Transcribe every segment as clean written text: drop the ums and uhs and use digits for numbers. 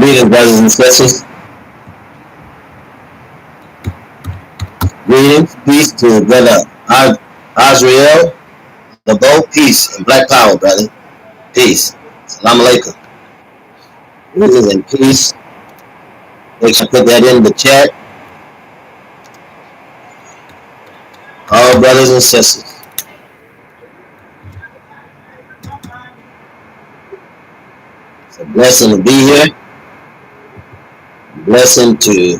Greetings, brothers and sisters. Greetings, peace to brother Azrael, Labo, peace and black power, brother. Peace. Salam alaikum. Greetings and peace. Make sure I put that in the chat. All brothers and sisters. It's a blessing to be here. A blessing to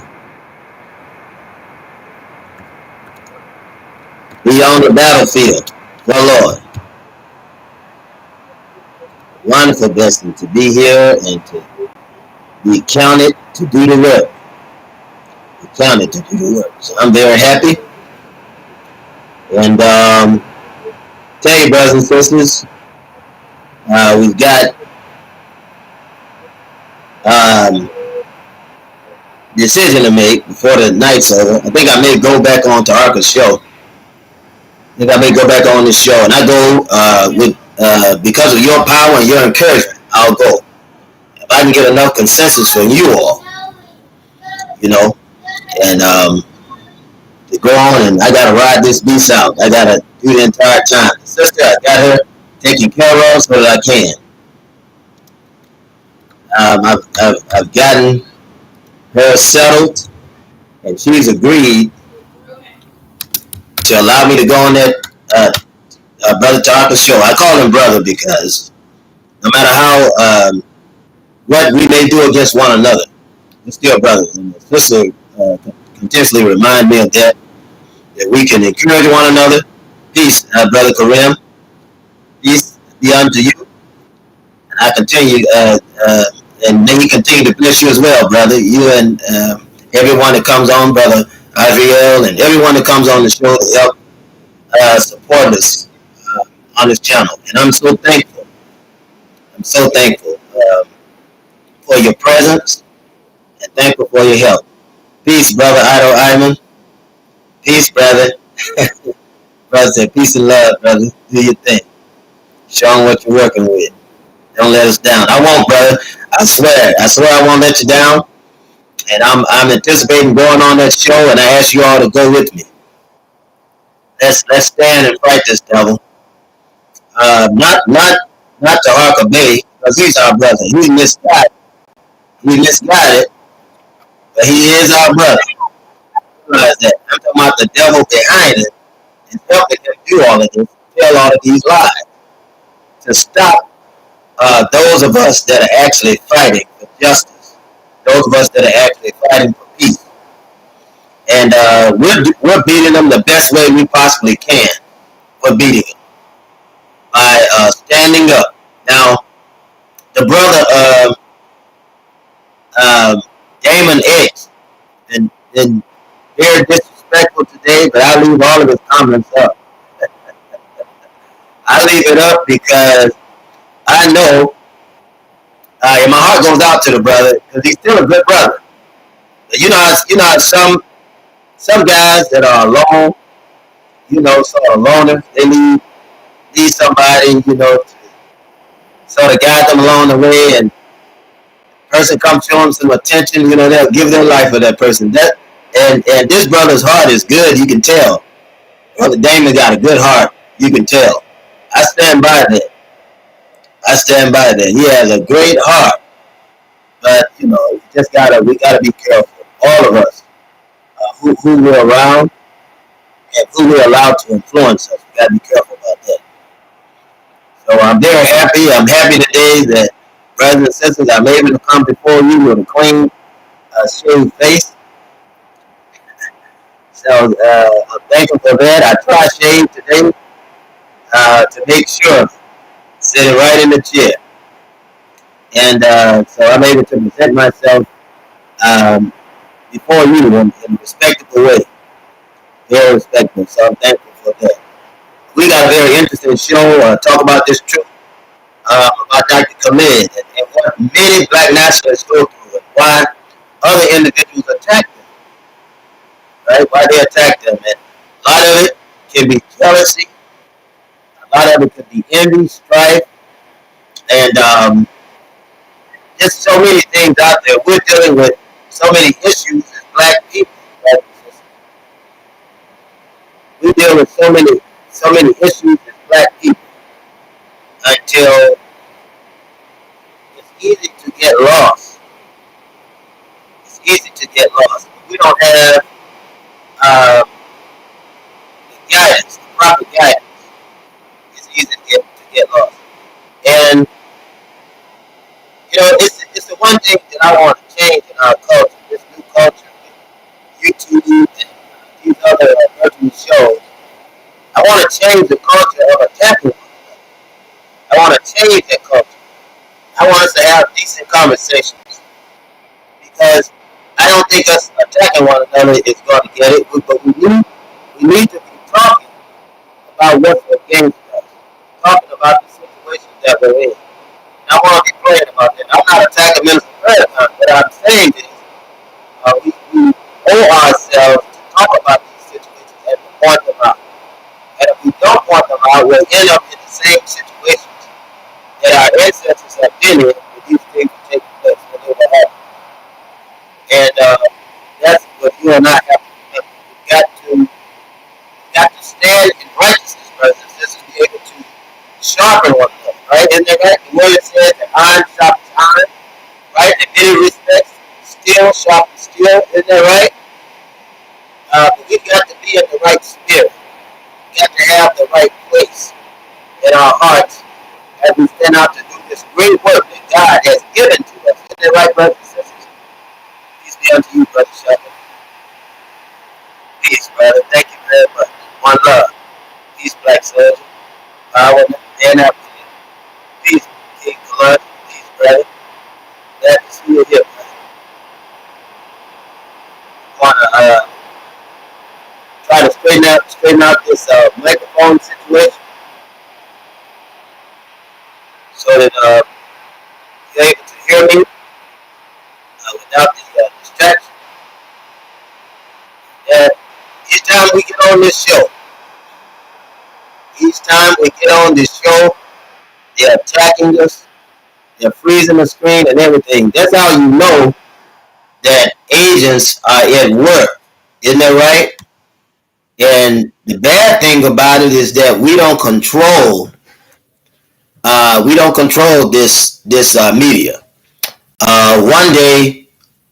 be on the battlefield. The Lord. Wonderful blessing to be here and to be counted to do the work. Be counted to do the work. So I'm very happy. And tell you, brothers and sisters, we've got decision to make before the night's over. I think I may go back on to Arca's show. I think I may go back on this show, and I go with because of your power and your encouragement. I'll go if I can get enough consensus from you all, you know, and to go on. And I gotta ride this beast out. I gotta do the entire time. The sister, I got her taken care of so that I can. I've gotten her settled, and she's agreed to allow me to go on that Brother Tarka's show. I call him brother because no matter how what we may do against one another, we're still brothers. And the sister continuously remind me of that we can encourage one another. Peace, Brother Karim. Peace be unto you. And I continue, and may he continue to bless you as well, brother. You and everyone that comes on, Brother Azrael, and everyone that comes on the show to help support us on this channel. And I'm so thankful. I'm so thankful for your presence and thankful for your help. Peace, Brother Ido Iman. Peace, brother. Brother said, peace and love, brother. Do your thing. Show them what you're working with. Don't let us down. I won't, brother. I swear I won't let you down. And I'm anticipating going on that show, and I ask you all to go with me. Let's stand and fight this devil. Not to Harker Bay, because he's our brother. He misguided. But he is our brother. Realize that. I'm talking about the devil behind it and helping him do all of this, tell all of these lies. To stop those of us that are actually fighting for justice, those of us that are actually fighting for peace. And we're beating them the best way we possibly can. We're beating them by standing up. Now, the brother Damon X, and very disrespectful today, but I leave all of his comments up. I leave it up because I know, and my heart goes out to the brother because he's still a good brother. But you know, some guys that are alone, sort of loners, they need somebody, to sort of guide them along the way, and person comes show them some attention, they'll give their life for that person. And this brother's heart is good, you can tell. Brother Damon got a good heart, you can tell. I stand by that. He has a great heart. But, we gotta be careful. All of us, who we're around and who we're allowed to influence us. We gotta be careful about that. So I'm very happy. I'm happy today that, brothers and sisters, I'm able to come before you with a clean, shaved face. So I'm thankful for that. I tried shave today to make sure, sitting right in the chair. And so I'm able to present myself before you in a respectable way. Very respectful. So I'm thankful for that. We got a very interesting show. Talk about this trip about Dr. Khalid and what many black nationalists go through and why other individuals attack them. Right? Why they attack them. And a lot of it can be jealousy. A lot of it could be envy, strife, and There's so many things out there. We're dealing with so many issues as black people. Like, we deal with so many issues as black people until it's easy to get lost. It's easy to get lost. If we don't have um, the guidance, the proper guidance, it's easy to get lost. And it's the one thing that I want to change in our culture, this new culture, YouTube and these other emerging shows. I want to change the culture of attacking one another. I want to change that culture. I want us to have decent conversations because I don't think us attacking one another is going to get it. But we need to be talking about what's against us, talking about the situations that we're in. And I want to be praying about that. I'm not attacking Minister Farrakhan. What I'm saying is we owe ourselves to talk about these situations and to point them out. And if we don't point them out, we'll end up in the same situations that our ancestors have been in when these things are taking place, when they were happening. And that's what you and I have to remember. We've got to stand in righteousness, brothers and sisters, be able to sharpen one another, right? Isn't that right? The word says that iron sharpens iron, right? In many respects, steel sharpens steel, isn't that right? But we've got to be in the right spirit. We've got to have the right place in our hearts as we stand out to do this great work that God has given to us. Isn't that right, brothers and sisters? Peace be unto you, Brother Shepherd. Peace, brother. Thank you very much. One love. Peace, Black Soldier. Power and opportunity. Peace, King Khalid. Peace, brother. Glad to see you here, brother. I want to try to straighten out this microphone situation so that you're able to hear me without the distraction. And each time we get on this show, they're attacking us, they're freezing the screen and everything. That's how you know that agents are at work. Isn't that right? And the bad thing about it is that we don't control this media. One day,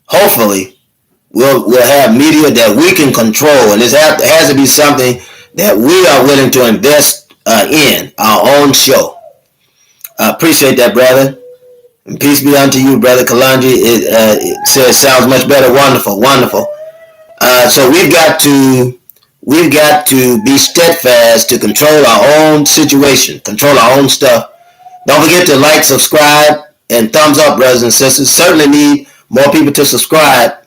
hopefully, we'll have media that we can control, and it has to be something that we are willing to invest in our own show. I appreciate that, brother. And peace be unto you, brother Kalanji. It says sounds much better. Wonderful, wonderful. So we've got to be steadfast to control our own situation, control our own stuff. Don't forget to like, subscribe, and thumbs up, brothers and sisters. Certainly need more people to subscribe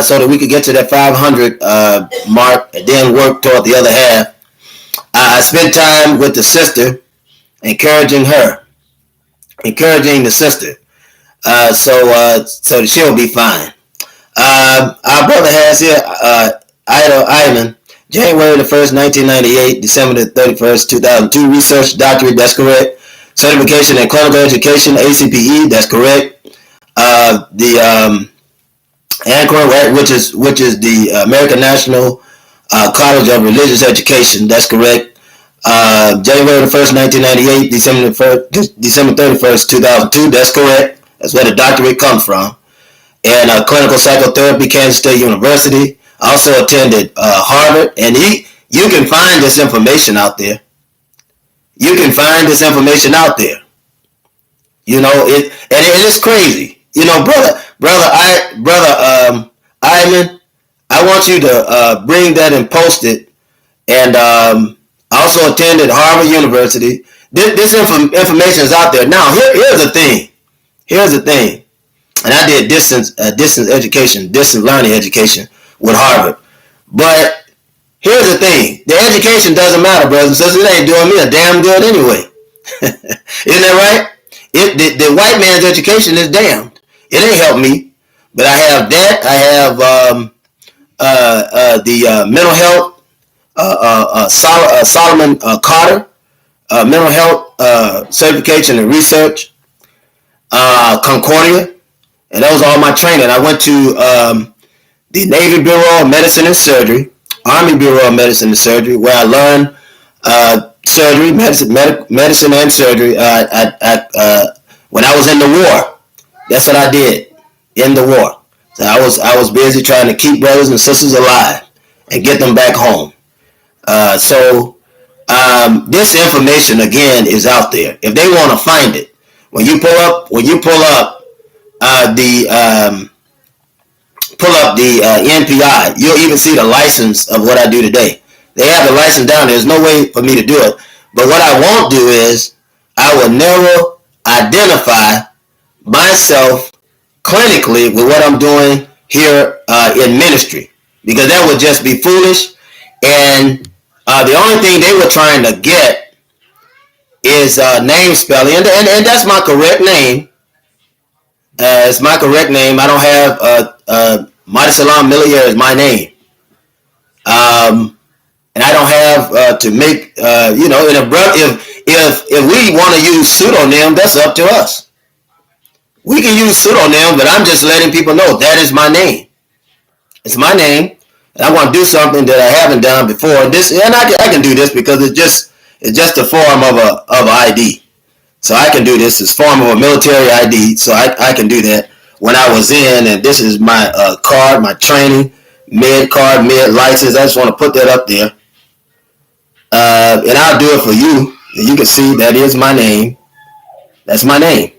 so that we could get to that 500 mark and then work toward the other half. I spent time with the sister, encouraging the sister, so that she'll be fine. Our brother has here, Ivan, January the 1st, 1998, December the 31st, 2002, research doctorate, that's correct. Certification in clinical education, ACPE, that's correct. The ANCOR, which is the American National College of Religious Education, that's correct. January the 1st, 1998, December 31st, 2002, that's correct. That's where the doctorate comes from. And clinical psychotherapy, Kansas State University. Also attended Harvard, and you can find this information out there. You know, it is crazy. You know, brother Ivan, I want you to bring that and post it. And also attended Harvard University. This information is out there. Now, here's the thing. And I did distance learning education with Harvard. But here's the thing. The education doesn't matter, brothers and sisters. It ain't doing me a damn good anyway. Isn't that right? The white man's education is damned. It ain't helped me. But I have that. I have the mental health, Solomon Carter, mental health certification and research. Concordia, and that was all my training. I went to the Navy Bureau of Medicine and Surgery, Army Bureau of Medicine and Surgery, where I learned surgery, medicine and surgery. When I was in the war, that's what I did in the war. So I was busy trying to keep brothers and sisters alive and get them back home. This information again is out there. If they want to find it, when you pull up the NPI, you'll even see the license of what I do today. They have the license down. There's no way for me to do it. But what I won't do is I will never identify myself clinically with what I'm doing here in ministry, because that would just be foolish. And the only thing they were trying to get is name spelling, and that's my correct name. It's my correct name. I don't have Mauricelm-Lei is my name. And I don't have to make if we want to use pseudonym, that's up to us. We can use pseudonym, but I'm just letting people know that is my name. It's my name, and I want to do something that I haven't done before. And I can do this because it's just a form of an ID. So I can do this. It's a form of a military ID, so I can do that. When I was in, and this is my card, my training, med license. I just want to put that up there. And I'll do it for you. You can see that is my name. That's my name.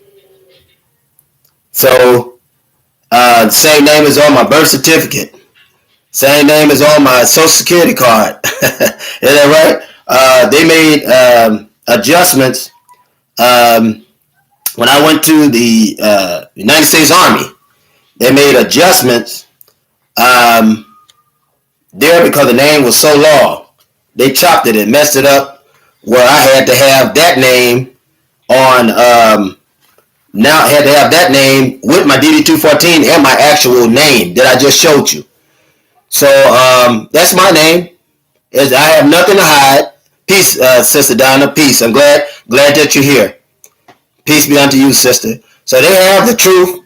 So, the same name is on my birth certificate. Same name is on my social security card. Is that right? They made adjustments when I went to the United States Army. They made adjustments there because the name was so long. They chopped it and messed it up where I had to have that name on now I had to have that name with my DD-214 and my actual name that I just showed you. So that's my name. I have nothing to hide. Peace, Sister Donna. Peace. I'm glad that you're here. Peace be unto you, sister. So they have the truth.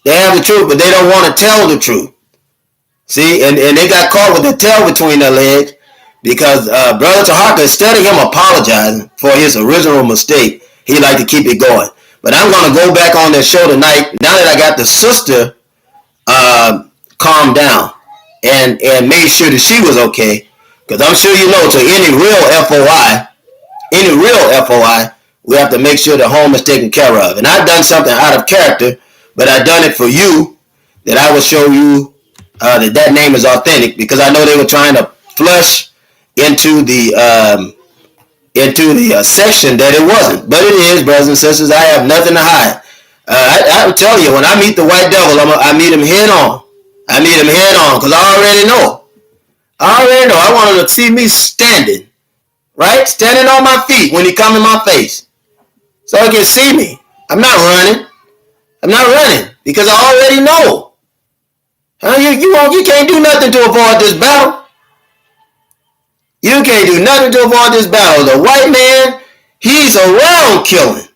They have the truth, but they don't want to tell the truth. See, and they got caught with the tail between their legs because Brother Taharka, instead of him apologizing for his original mistake, he liked to keep it going. But I'm going to go back on that show tonight, now that I got the sister calmed down and made sure that she was okay. Because I'm sure you know, to any real FOI, we have to make sure the home is taken care of. And I've done something out of character, but I've done it for you, that I will show you that name is authentic, because I know they were trying to flush into the section that it wasn't. But it is, brothers and sisters. I have nothing to hide. I'm telling you, when I meet the white devil, I meet him head on. I meet him head on, because I already know. I want him to see me standing, right? Standing on my feet when he come in my face. So he can see me. I'm not running. Because I already know. You can't do nothing to avoid this battle. You can't do nothing to avoid this battle. The white man, he's around killing.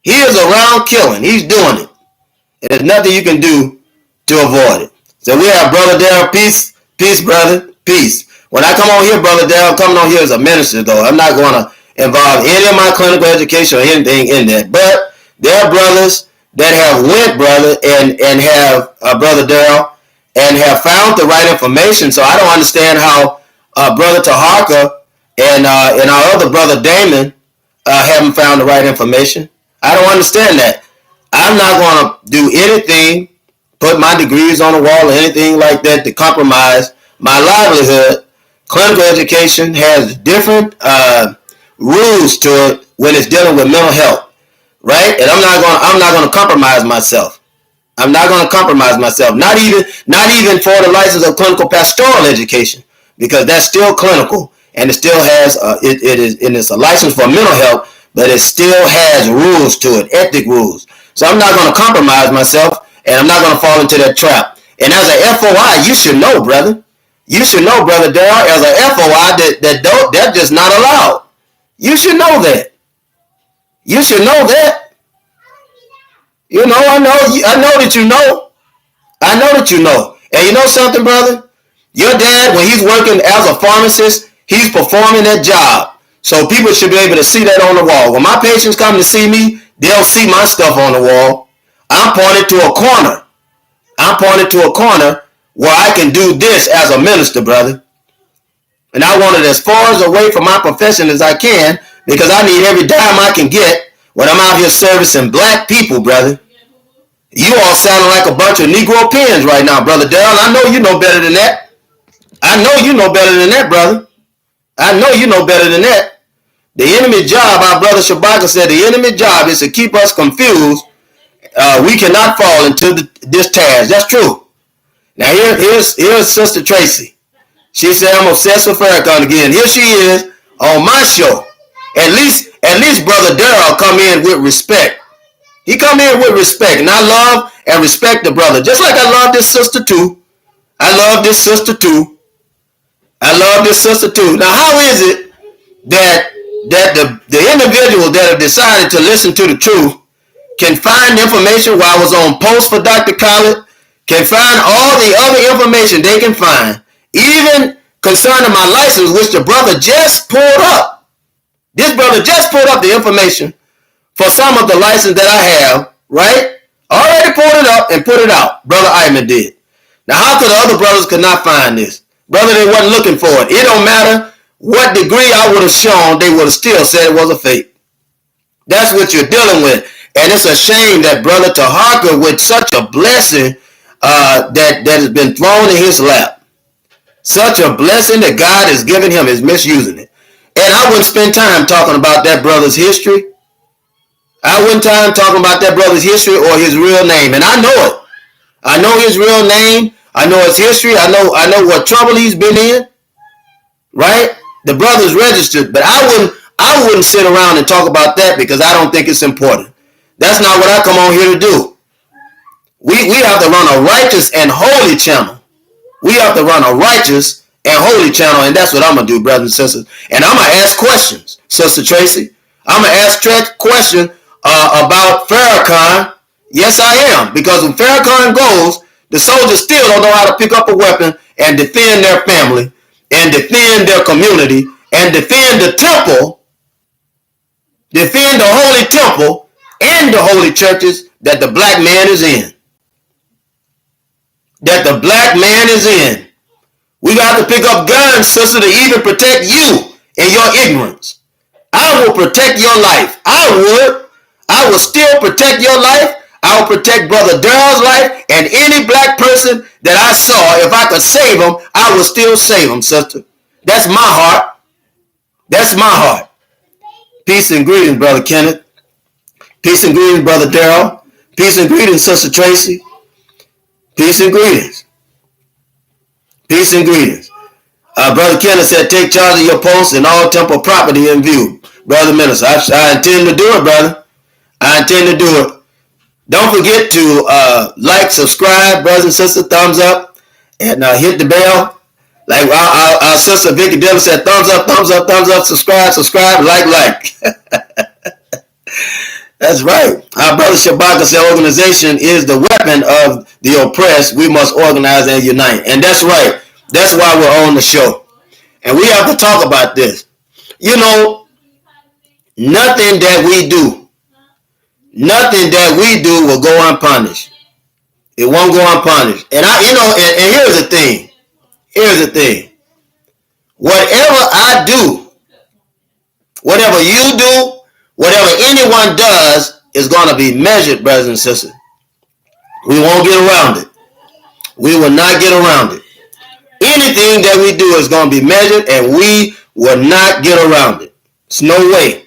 He is around killing. He's doing it. And there's nothing you can do to avoid it. So we have Brother Darrell. Peace, brother. Peace. When I come on here, Brother Darrell, coming on here as a minister, though, I'm not going to involve any of my clinical education or anything in that. But there are brothers that have went, brother, and have Brother Darrell, and have found the right information. So I don't understand how Brother Taharka and our other brother Damon haven't found the right information. I don't understand that. I'm not going to do anything, put my degrees on the wall or anything like that to compromise my livelihood. Clinical education has different rules to it when it's dealing with mental health, right? And I'm not going to compromise myself. I'm not going to compromise myself. Not even for the license of clinical pastoral education, because that's still clinical, and it still has it's a license for mental health, but it still has rules to it, ethic rules. So I'm not going to compromise myself, and I'm not going to fall into that trap. And as a FOI, you should know, brother. You should know, Brother Darrell, as a FOI, that's just not allowed. You should know that. You should know that. You know, I know that you know. I know that you know. And you know something, brother? Your dad, when he's working as a pharmacist, he's performing that job. So people should be able to see that on the wall. When my patients come to see me, they'll see my stuff on the wall. I'm pointed to a corner. I'm pointed to a corner where I can do this as a minister, brother. And I want it as far as away from my profession as I can, because I need every dime I can get when I'm out here servicing black people, brother. You all sounding like a bunch of Negro pins right now, brother Darrell. I know you know better than that. I know you know better than that, brother. I know you know better than that. The enemy job, our brother Shabaka said, the enemy job is to keep us confused. We cannot fall into this task. That's true. Now here's Sister Tracy. She said, I'm obsessed with Farrakhan again. Here she is on my show. At least brother Darrell come in with respect. He come in with respect, and I love and respect the brother, just like I love this sister too. I love this sister too. I love this sister too. Now, how is it that the individuals that have decided to listen to the truth can find information while I was on post for Dr. Khalid, can find all the other information they can find, even concerning my license, which the brother just pulled up. This brother just pulled up the information for some of the license that I have, right? Already pulled it up and put it out. Brother Ayman did. Now, how could the other brothers could not find this? Brother, they wasn't looking for it. It don't matter what degree I would have shown, they would have still said it was a fake. That's what you're dealing with. And it's a shame that brother Taharka, with such a blessing that has been thrown in his lap, such a blessing that God has given him, is misusing it. And I wouldn't spend time talking about that brother's history. I wouldn't time talking about that brother's history or his real name. And I know it. I know his real name. I know his history. I know what trouble he's been in. Right? The brother's registered. But I wouldn't sit around and talk about that, because I don't think it's important. That's not what I come on here to do. We have to run a righteous and holy channel. We have to run a righteous and holy channel, and that's what I'm going to do, brothers and sisters. And I'm going to ask questions, Sister Tracy. I'm going to ask questions about Farrakhan. Yes, I am. Because when Farrakhan goes, the soldiers still don't know how to pick up a weapon and defend their family and defend their community and defend the temple, defend the holy temple and the holy churches that the black man is in. That the black man is in. We got to pick up guns, sister, to even protect you in your ignorance. I will protect your life. I will still protect your life. I will protect Brother Darrell's life, and any black person that I saw, if I could save him, I will still save him, sister. That's my heart. That's my heart. Peace and greetings, Brother Kenneth. Peace and greetings, Brother Darrell. Peace and greetings, Sister Tracy. Peace and greetings. Peace and greetings. Brother Kenneth said, take charge of your post and all temple property in view. Brother Minister, I intend to do it, brother. I intend to do it. Don't forget to like, subscribe, brothers and sisters, thumbs up, and hit the bell. Like our sister Vicky Dillon said, thumbs up, thumbs up, thumbs up, subscribe, like. That's right. Our brother Shabaka said, organization is the weapon of the oppressed. We must organize and unite. And that's right. That's why we're on the show. And we have to talk about this. You know, nothing that we do will go unpunished. It won't go unpunished. And and here's the thing. Here's the thing. Whatever I do, whatever you do, whatever anyone does is going to be measured, brothers and sisters. We won't get around it. We will not get around it. Anything that we do is going to be measured, and we will not get around it. It's no way.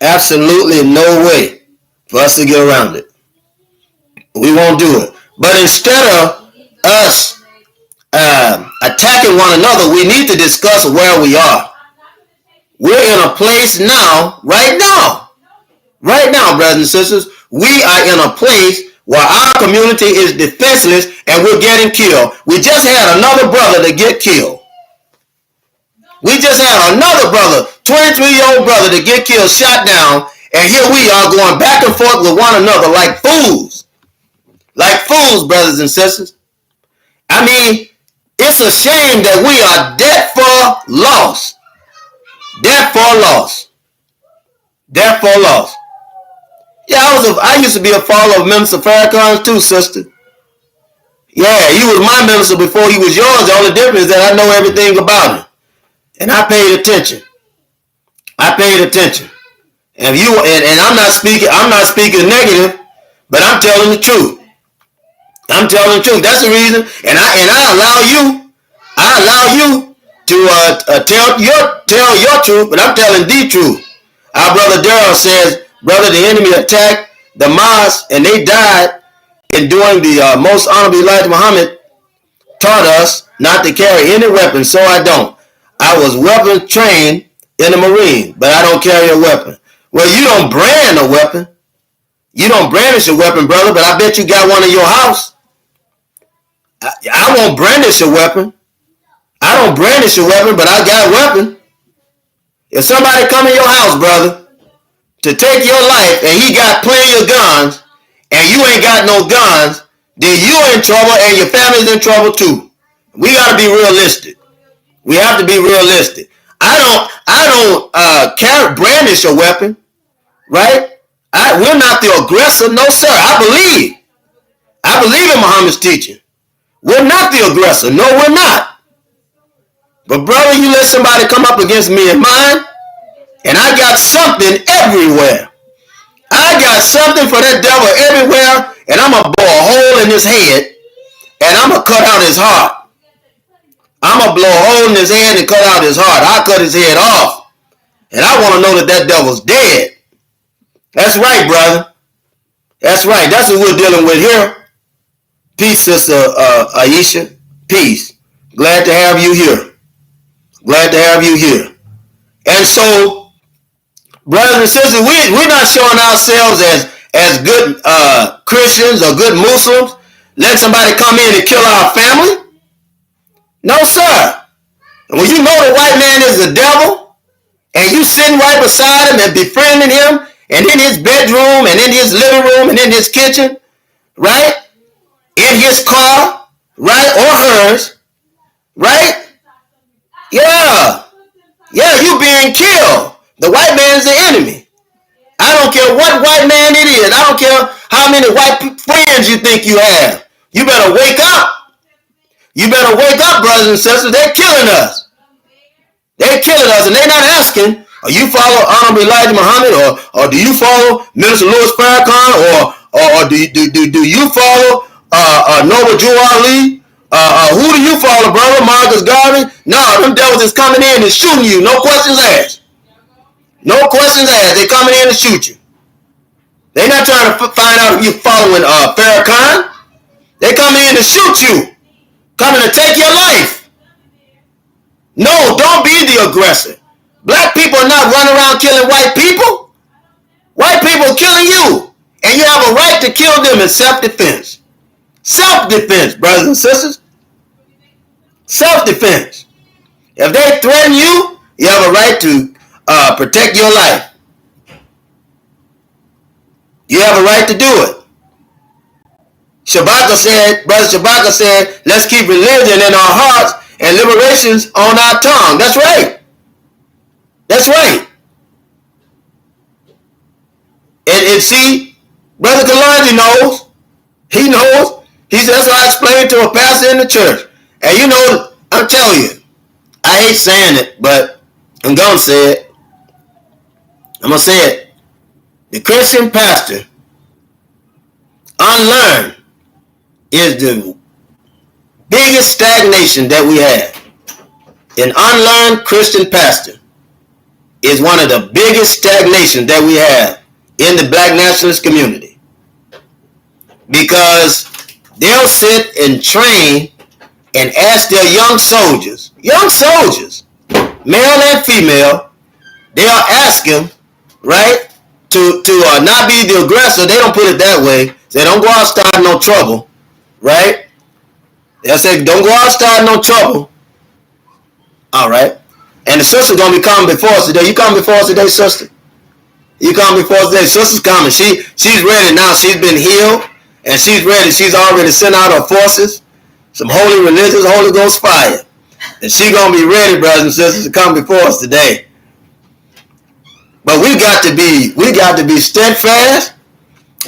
Absolutely no way for us to get around it. We won't do it. But instead of us attacking one another, we need to discuss where we are. We're in a place now, right now, brothers and sisters, we are in a place where our community is defenseless and we're getting killed. We just had another brother to get killed. We just had another brother, 23-year-old brother, to get killed, shot down, And here we are going back and forth with one another like fools. Like fools, brothers and sisters. I mean, it's a shame that we are dead for loss. Dead for loss. Dead for loss. Yeah, I used to be a follower of Minister Farrakhan too, sister. Yeah, he was my minister before he was yours. The only difference is that I know everything about him. And I paid attention. I paid attention. And I'm not speaking negative, but I'm telling the truth. I'm telling the truth. That's the reason. And I allow you to tell your truth, but I'm telling the truth. Our brother Darrell says, brother, the enemy attacked the mosque and they died in doing the most honorable Elijah Muhammad taught us not to carry any weapons, so I don't. I was weapon trained in the Marine, but I don't carry a weapon. Well, you don't brand a weapon. You don't brandish a weapon, brother, but I bet you got one in your house. I won't brandish a weapon. I don't brandish a weapon, but I got a weapon. If somebody come in your house, brother, to take your life, and he got plenty of guns, and you ain't got no guns, then you're in trouble and your family's in trouble too. We gotta be realistic. We have to be realistic. I don't brandish a weapon, right? We're not the aggressor, no sir. I believe in Muhammad's teaching. We're not the aggressor, no we're not. But brother, you let somebody come up against me and mine, and I got something everywhere. I got something for that devil everywhere, and I'm going to blow a hole in his head, and I'm going to cut out his heart. I'm going to blow a hole in his head and cut out his heart. I'll cut his head off, and I want to know that that devil's dead. That's right, brother. That's right. That's what we're dealing with here. Peace, sister Aisha. Peace. Glad to have you here. Glad to have you here. And so, brothers and sisters, we're not showing ourselves as good Christians or good Muslims. Let somebody come in and kill our family. No, sir. When you know the white man is the devil, and you sitting right beside him and befriending him, and in his bedroom, and in his living room, and in his kitchen, right? In his car, right? Or hers, right? Yeah. Yeah, you being killed. The white man is the enemy. I don't care what white man it is. I don't care how many white friends you think you have. You better wake up. You better wake up, brothers and sisters. They're killing us. They're killing us, and they're not asking, are you follow Honorable Elijah Muhammad, or do you follow Minister Louis Farrakhan, or do you follow Noble Drew Ali? Who do you follow, brother? Marcus Garvey? No, them devils is coming in and shooting you. No questions asked. No questions asked. They're coming in to shoot you. They're not trying to find out if you're following Farrakhan. They're coming in to shoot you. Coming to take your life. No, don't be the aggressor. Black people are not running around killing white people. White people are killing you. And you have a right to kill them in self-defense. Self-defense, brothers and sisters. Self-defense. If they threaten you, you have a right to protect your life. You have a right to do it. Brother Shabaka said, let's keep religion in our hearts and liberations on our tongue. That's right. That's right. And see, Brother Khalid knows. He knows. He says, that's what I explained to a pastor in the church. And you know, I'm telling you, I hate saying it, but I'm going to say it. I'm going to say it. The Christian pastor, unlearned, is the biggest stagnation that we have. An unlearned Christian pastor is one of the biggest stagnations that we have in the black nationalist community. Because they'll sit and train and ask their young soldiers, male and female, they'll ask them, right, to not be the aggressor. They don't put it that way. They don't go out starting no trouble, right? They'll say, don't go out starting no trouble. All right. And the sister's going to be coming before us today. You coming before us today, sister? You come before us today. Sister's coming. She's ready now. She's been healed. And she's ready. She's already sent out her forces. Some holy religious, Holy Ghost fire. And she's going to be ready, brothers and sisters, to come before us today. But we got to be steadfast.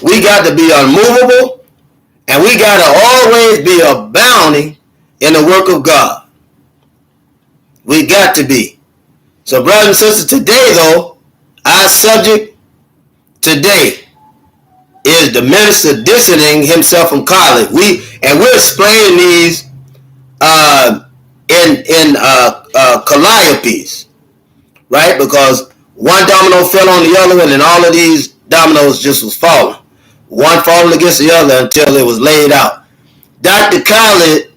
We got to be unmovable. And we got to always be abounding in the work of God. We got to be. So, brothers and sisters, today, though, our subject today is the minister distancing himself from Khalid. We're explaining these in calliopes, right? Because one domino fell on the other one, and all of these dominoes just was falling. One falling against the other until it was laid out. Dr. Khalid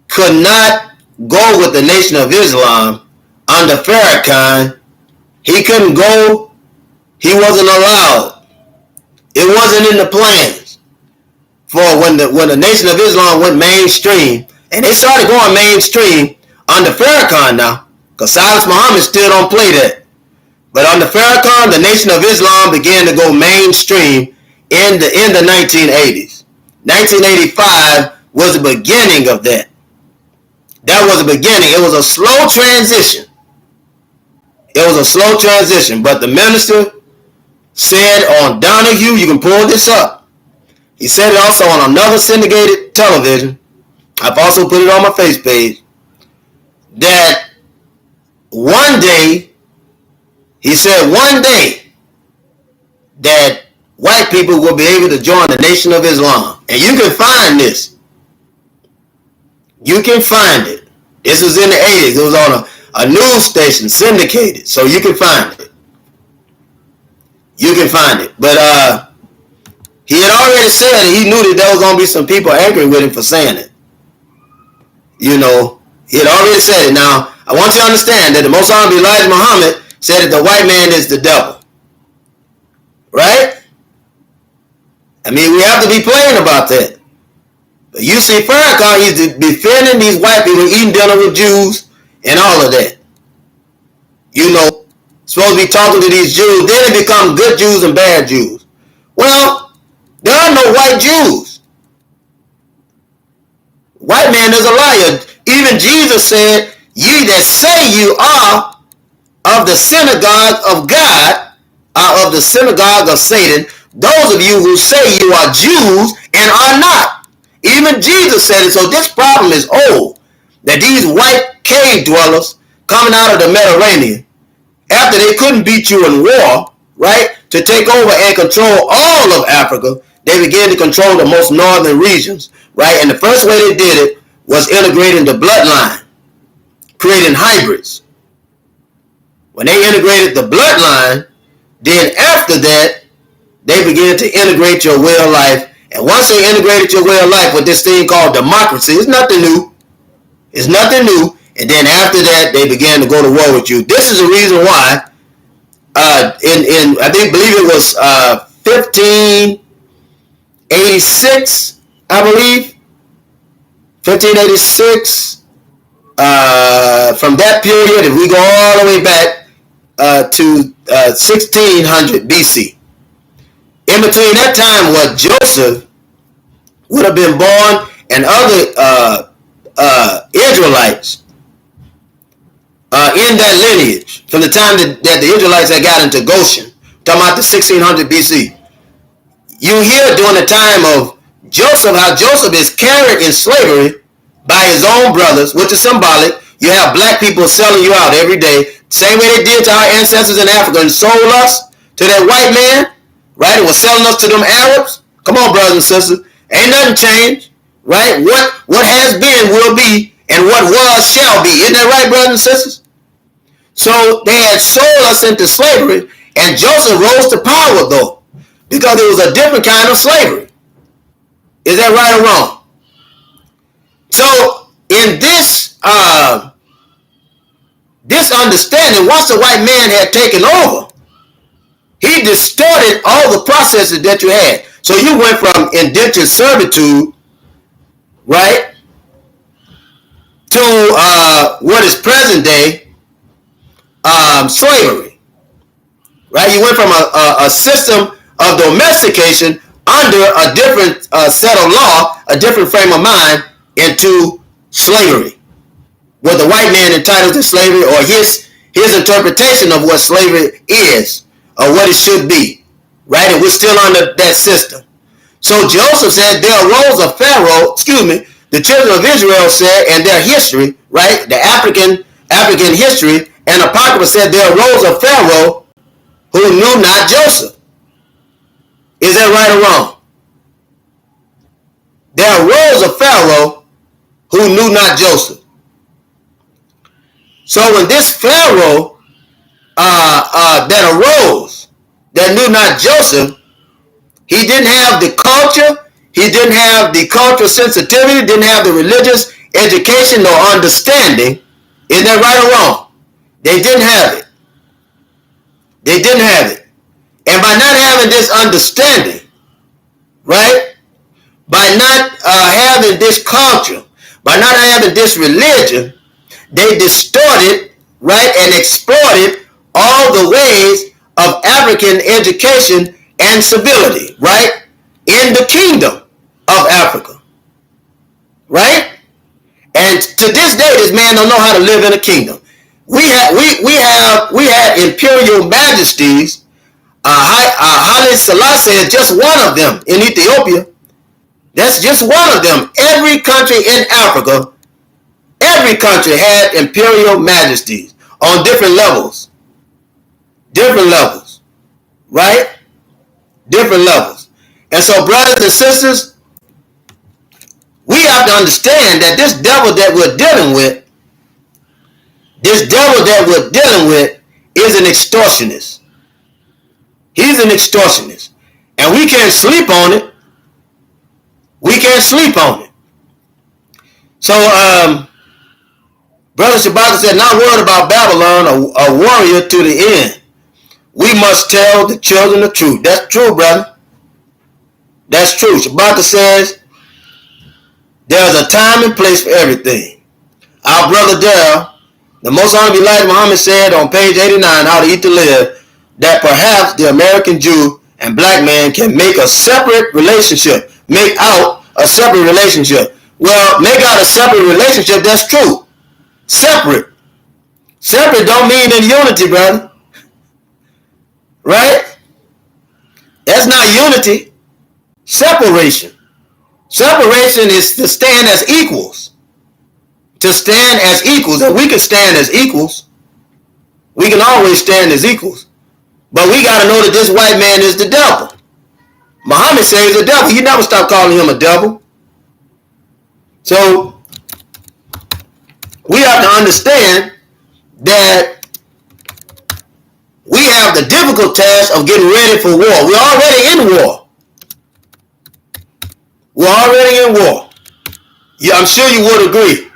could not go with the Nation of Islam under Farrakhan. He couldn't go. He wasn't allowed. It wasn't in the plans for when the Nation of Islam went mainstream, and they started going mainstream under Farrakhan now, because Silas Muhammad still don't play that. But under Farrakhan, the Nation of Islam began to go mainstream in the 1980s. 1985 was the beginning of that. That was the beginning. It was a slow transition. It was a slow transition, but the minister said on Donahue, you can pull this up. He said it also on another syndicated television. I've also put it on my face page. That one day, he said one day, that white people will be able to join the Nation of Islam. And you can find this. You can find it. This was in the 80s. It was on a news station, syndicated. So you can find it. You can find it. But he had already said he knew that there was going to be some people angry with him for saying it. You know, he had already said it. Now, I want you to understand that the Most Honorable Elijah Muhammad said that the white man is the devil. Right? I mean, we have to be plain about that. But you see, Farrakhan, he's defending these white people, eating dinner with Jews, and all of that. You know, supposed to be talking to these Jews, then they become good Jews and bad Jews. Well, there are no white Jews. White man is a liar. Even Jesus said, ye that say you are of the synagogue of God, are of the synagogue of Satan, those of you who say you are Jews and are not. Even Jesus said it. So this problem is old. That these white cave dwellers coming out of the Mediterranean, after they couldn't beat you in war, right, to take over and control all of Africa, they began to control the most northern regions, right? And the first way they did it was integrating the bloodline, creating hybrids. When they integrated the bloodline, then after that, they began to integrate your way of life. And once they integrated your way of life with this thing called democracy, it's nothing new. It's nothing new. And then after that, they began to go to war with you. This is the reason why, I believe it was 1586, I believe. 1586. From that period, if we go all the way back to 1600 BC. In between that time, what Joseph would have been born and other Israelites in that lineage, from the time that the Israelites had got into Goshen, talking about the 1600 BC. You hear during the time of Joseph how Joseph is carried in slavery by his own brothers, which is symbolic. You have black people selling you out every day, same way they did to our ancestors in Africa and sold us to that white man, right? It was selling us to them Arabs. Come on, brothers and sisters. Ain't nothing changed, right? What has been will be, and what was shall be. Isn't that right, brothers and sisters? So they had sold us into slavery, and Joseph rose to power, though, because it was a different kind of slavery. Is that right or wrong? So in this understanding, once the white man had taken over, he distorted all the processes that you had. So you went from indentured servitude, right, to what is present day slavery, right? You went from a system of domestication under a different set of law, a different frame of mind, into slavery, where the white man entitled to slavery, or his interpretation of what slavery is or what it should be, right? And we're still under that system. So Joseph said there arose a Pharaoh, the children of Israel said, and their history, right? The African history, and Apocrypha said there arose a Pharaoh who knew not Joseph. Is that right or wrong? There arose a Pharaoh who knew not Joseph. So when this Pharaoh that arose, that knew not Joseph, he didn't have the culture, he didn't have the cultural sensitivity, didn't have the religious education or understanding. Is that right or wrong? They didn't have it. They didn't have it. And by not having this understanding, right? By not having this culture, by not having this religion, they distorted, right, and exploited all the ways of African education and civility, right, in the kingdom of Africa, right? And to this day, this man don't know how to live in a kingdom. We had imperial majesties. Haile Selassie is just one of them in Ethiopia. That's just one of them. Every country in Africa, every country had imperial majesties on different levels. Different levels, right? Different levels. And so, brothers and sisters, we have to understand that this devil that we're dealing with, is an extortionist. He's an extortionist. And we can't sleep on it. We can't sleep on it. So, Brother Shabbat said, not worried about Babylon, a warrior to the end. We must tell the children the truth. That's true, brother. That's true. Shabbat says, there's a time and place for everything. Our brother Darrell, the most honorable Elijah Muhammad, said on page 89, How to Eat to Live, that perhaps the American Jew and black man can make a separate relationship. Make out a separate relationship. Well, make out a separate relationship, that's true. Separate. Separate don't mean in unity, brother. Right? That's not unity. Separation. Separation is to stand as equals. To stand as equals. And we can stand as equals. We can always stand as equals. But we got to know that this white man is the devil. Muhammad says he's the devil. You never stop calling him a devil. So, we have to understand that we have the difficult task of getting ready for war. We're already in war. We're already in war. Yeah, I'm sure you would agree.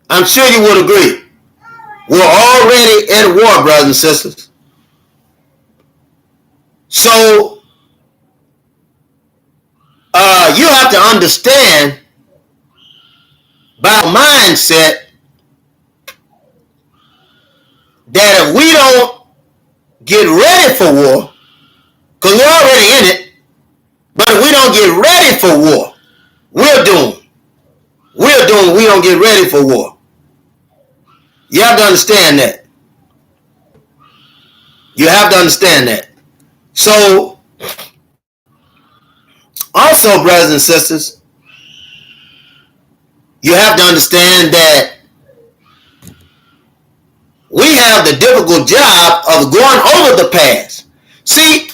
I'm sure you would agree. We're already in war, brothers and sisters. So, you have to understand by mindset that if we don't get ready for war, because we're already in it, but if we don't get ready for war, we're doomed. We're doomed. We don't get ready for war. You have to understand that. You have to understand that. So, also, brothers and sisters, you have to understand that we have the difficult job of going over the past. See,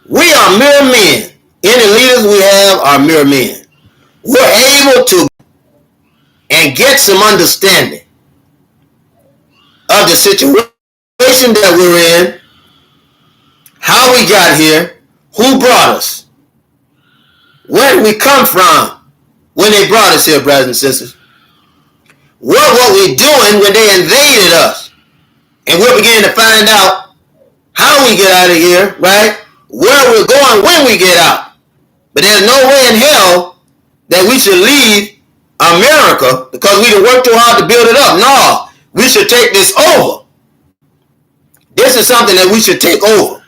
we are mere men. Any leaders we have are mere men. We're able to and get some understanding of the situation that we're in, how we got here, who brought us, where did we come from when they brought us here, brothers and sisters. What were we doing when they invaded us? And we're beginning to find out how we get out of here, right? Where we're going when we get out. But there's no way in hell that we should leave America because we didn't work too hard to build it up. No, we should take this over. This is something that we should take over.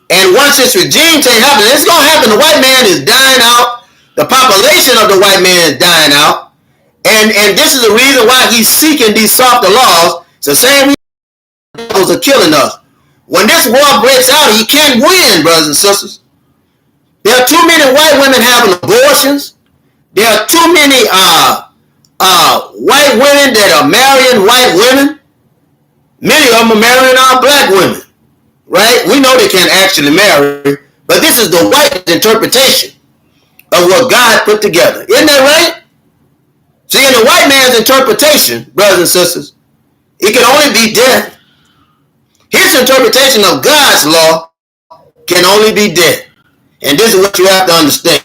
And once this regime change happens, it's going to happen. The white man is dying out. The population of the white man is dying out. And this is the reason why he's seeking these softer laws. It's the same reason those are killing us. When this war breaks out, he can't win, brothers and sisters. There are too many white women having abortions. There are too many white women that are marrying white women. Many of them are marrying our black women. Right? We know they can't actually marry, but this is the white interpretation of what God put together. Isn't that right? See, in the white man's interpretation, brothers and sisters, it can only be death. His interpretation of God's law can only be death. And this is what you have to understand.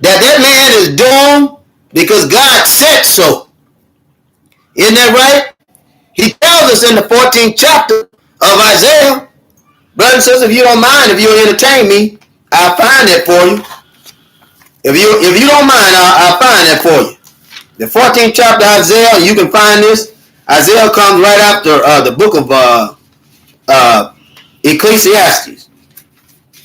That man is doomed because God said so. Isn't that right? He tells us in the 14th chapter of Isaiah. Brothers and sisters, if you don't mind, if you'll entertain me, I'll find that for you. If you don't mind, I'll find that for you. The 14th chapter of Isaiah, you can find this. Isaiah comes right after the book of Ecclesiastes.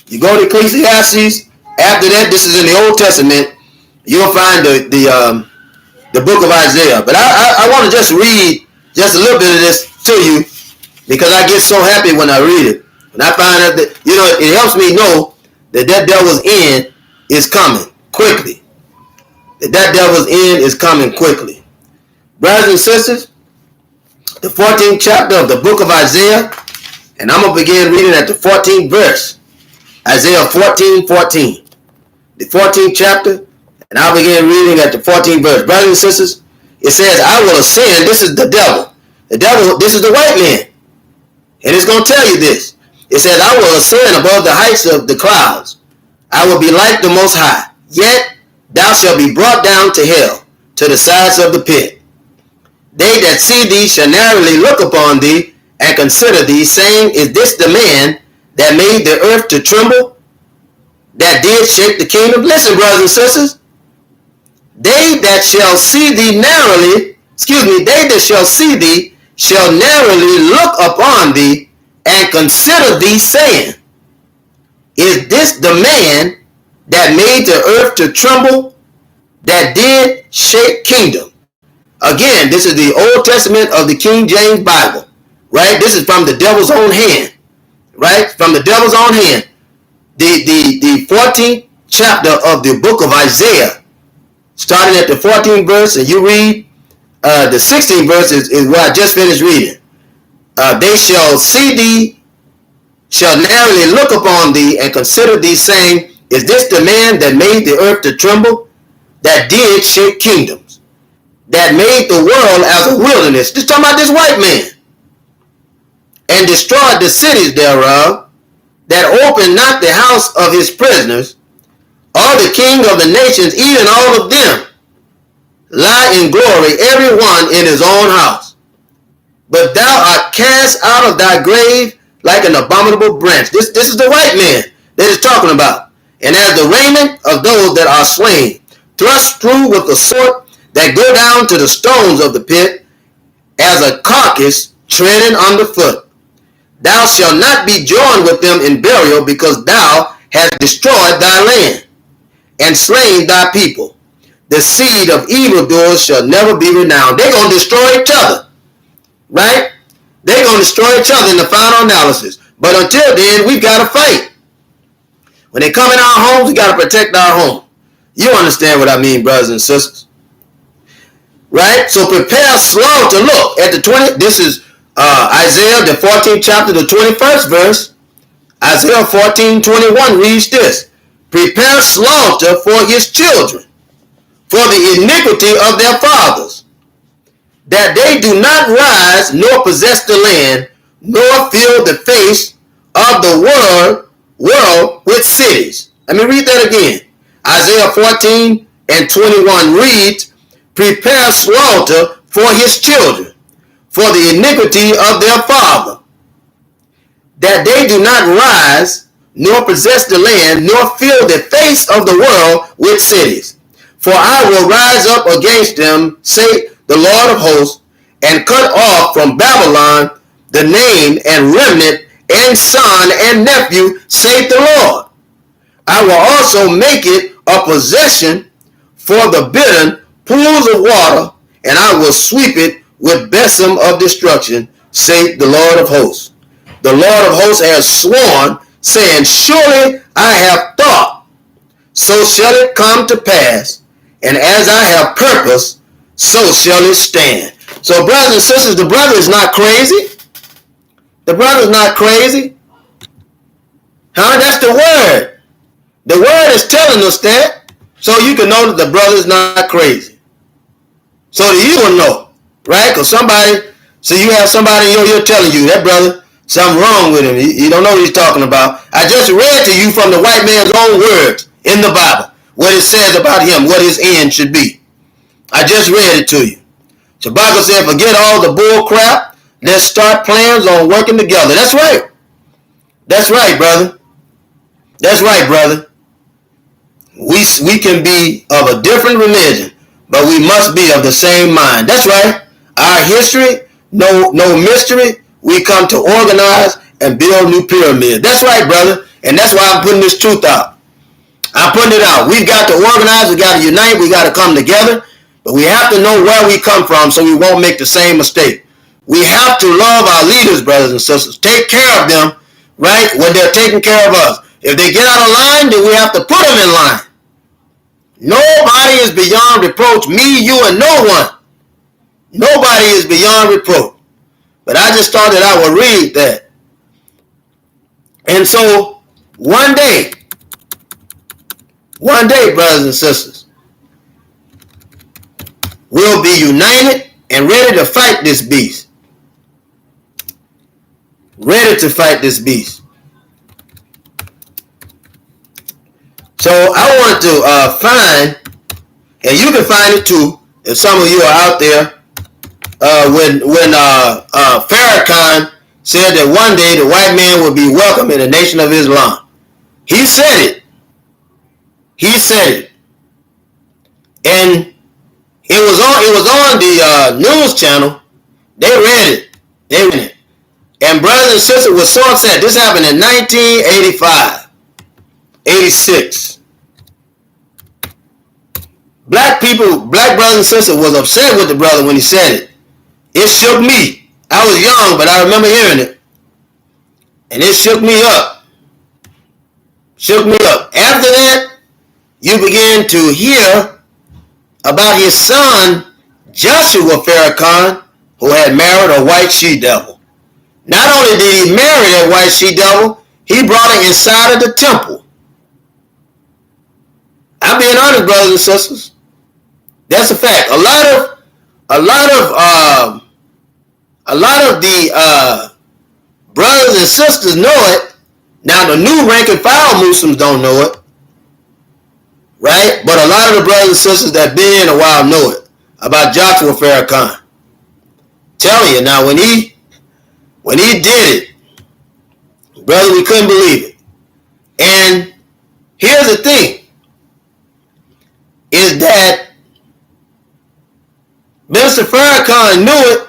You go to Ecclesiastes. After that, this is in the Old Testament. You'll find the book of Isaiah. But I want to just read just a little bit of this to you because I get so happy when I read it. And I find out that, it helps me know that devil's end is coming quickly. That devil's end is coming quickly. Brothers and sisters, the 14th chapter of the book of Isaiah, and I'm going to begin reading at the 14th verse. Isaiah 14:14. The 14th chapter, and I'll begin reading at the 14th verse. Brothers and sisters, it says, I will ascend. This is the devil. The devil, this is the white man. And it's going to tell you this. It says, I will ascend above the heights of the clouds. I will be like the Most High. Yet thou shalt be brought down to hell, to the sides of the pit. They that see thee shall narrowly look upon thee, and consider thee, saying, is this the man that made the earth to tremble, that did shake the kingdom? Listen, brothers and sisters. They that shall see thee narrowly, they that shall see thee shall narrowly look upon thee, and consider thee, saying, is this the man that made the earth to tremble, that did shake kingdom? Again, this is the Old Testament of the King James Bible, right? This is from the devil's own hand, right? From the devil's own hand. The 14th chapter of the book of Isaiah, starting at the 14th verse, and you read the 16th verse is what I just finished reading. They shall see thee, shall narrowly look upon thee, and consider thee, saying, is this the man that made the earth to tremble, that did shake kingdoms, that made the world as a wilderness? Just talking about this white man. And destroyed the cities thereof, that opened not the house of his prisoners. All the king of the nations, even all of them, lie in glory, every one in his own house. But thou art cast out of thy grave like an abominable branch. This is the white man that is talking about. And as the raiment of those that are slain, thrust through with the sword, that go down to the stones of the pit, as a carcass treading underfoot. Thou shalt not be joined with them in burial, because thou hast destroyed thy land, and slain thy people. The seed of evildoers shall never be renowned. They're going to destroy each other. Right? They're going to destroy each other in the final analysis. But until then, we've got to fight. When they come in our homes, we got to protect our home. You understand what I mean, brothers and sisters. Right? So prepare slow to look at the 20. This is Isaiah, the 14th chapter, the 21st verse. Isaiah 14:21 reads this. Prepare slaughter for his children, for the iniquity of their fathers, that they do not rise nor possess the land, nor fill the face of the world with cities. Let me read that again. Isaiah 14:21 reads, prepare slaughter for his children, for the iniquity of their father, that they do not rise nor possess the land, nor fill the face of the world with cities. For I will rise up against them, say the Lord of hosts, and cut off from Babylon the name and remnant and son and nephew, saith the Lord. I will also make it a possession for the bittern pools of water, and I will sweep it with besom of destruction, saith the Lord of hosts. The Lord of hosts has sworn, saying, surely I have thought, so shall it come to pass, and as I have purposed, so shall it stand. So brothers and sisters, the brother is not crazy. The brother is not crazy. Huh? That's the word. The word is telling us that, so you can know that the brother is not crazy. So that you will know, right? Because so you have somebody in your ear telling you, that brother, something wrong with him. You don't know what he's talking about. I just read to you from the white man's own words in the Bible, what it says about him, what his end should be. I just read it to you. So Bible said, forget all the bull crap. Let's start plans on working together. That's right. That's right, brother. That's right, brother. We can be of a different religion, but we must be of the same mind. That's right. Our history, no mystery. We come to organize and build new pyramids. That's right, brother. And that's why I'm putting this truth out. I'm putting it out. We've got to organize. We got to unite. We got to come together. But we have to know where we come from so we won't make the same mistake. We have to love our leaders, brothers and sisters. Take care of them, right, when they're taking care of us. If they get out of line, then we have to put them in line. Nobody is beyond reproach. Me, you, and no one. Nobody is beyond reproach. But I just thought that I would read that. And so, one day, brothers and sisters, we'll be united and ready to fight this beast. Ready to fight this beast. So I want to find, and you can find it too, if some of you are out there, when Farrakhan said that one day the white man would be welcome in the Nation of Islam. He said it. He said it. And it was on the news channel. They read it. They read it. And brothers and sisters were so upset. This happened in 1985. 86. Black brothers and sisters was upset with the brother when he said it. It shook me. I was young, but I remember hearing it. And it shook me up. Shook me up. After that, you begin to hear about his son, Joshua Farrakhan, who had married a white she-devil. Not only did he marry that white she-devil, he brought her inside of the temple. I'm being honest, brothers and sisters. That's a fact. A lot of the brothers and sisters know it. Now the new rank and file Muslims don't know it, right? But a lot of the brothers and sisters that been in a while know it about Joshua Farrakhan. Telling you now, when he did it, brother, we couldn't believe it. And here's the thing, is that Mr. Farrakhan knew it,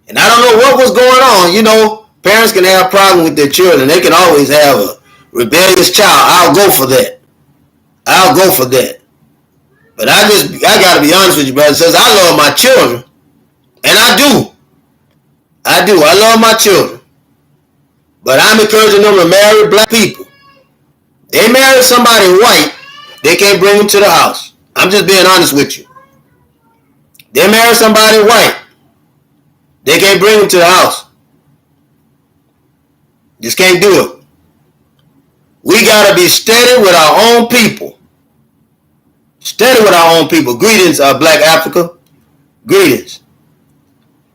and I don't know what was going on. You know, parents can have problems with their children. They can always have a rebellious child. I'll go for that. I'll go for that. But I got to be honest with you, brother. Says I love my children, and I do. I love my children. But I'm encouraging them to marry black people. They marry somebody white, they can't bring them to the house. I'm just being honest with you. They marry somebody white, they can't bring them to the house. Just can't do it. We got to be steady with our own people. Steady with our own people. Greetings, Black Africa. Greetings.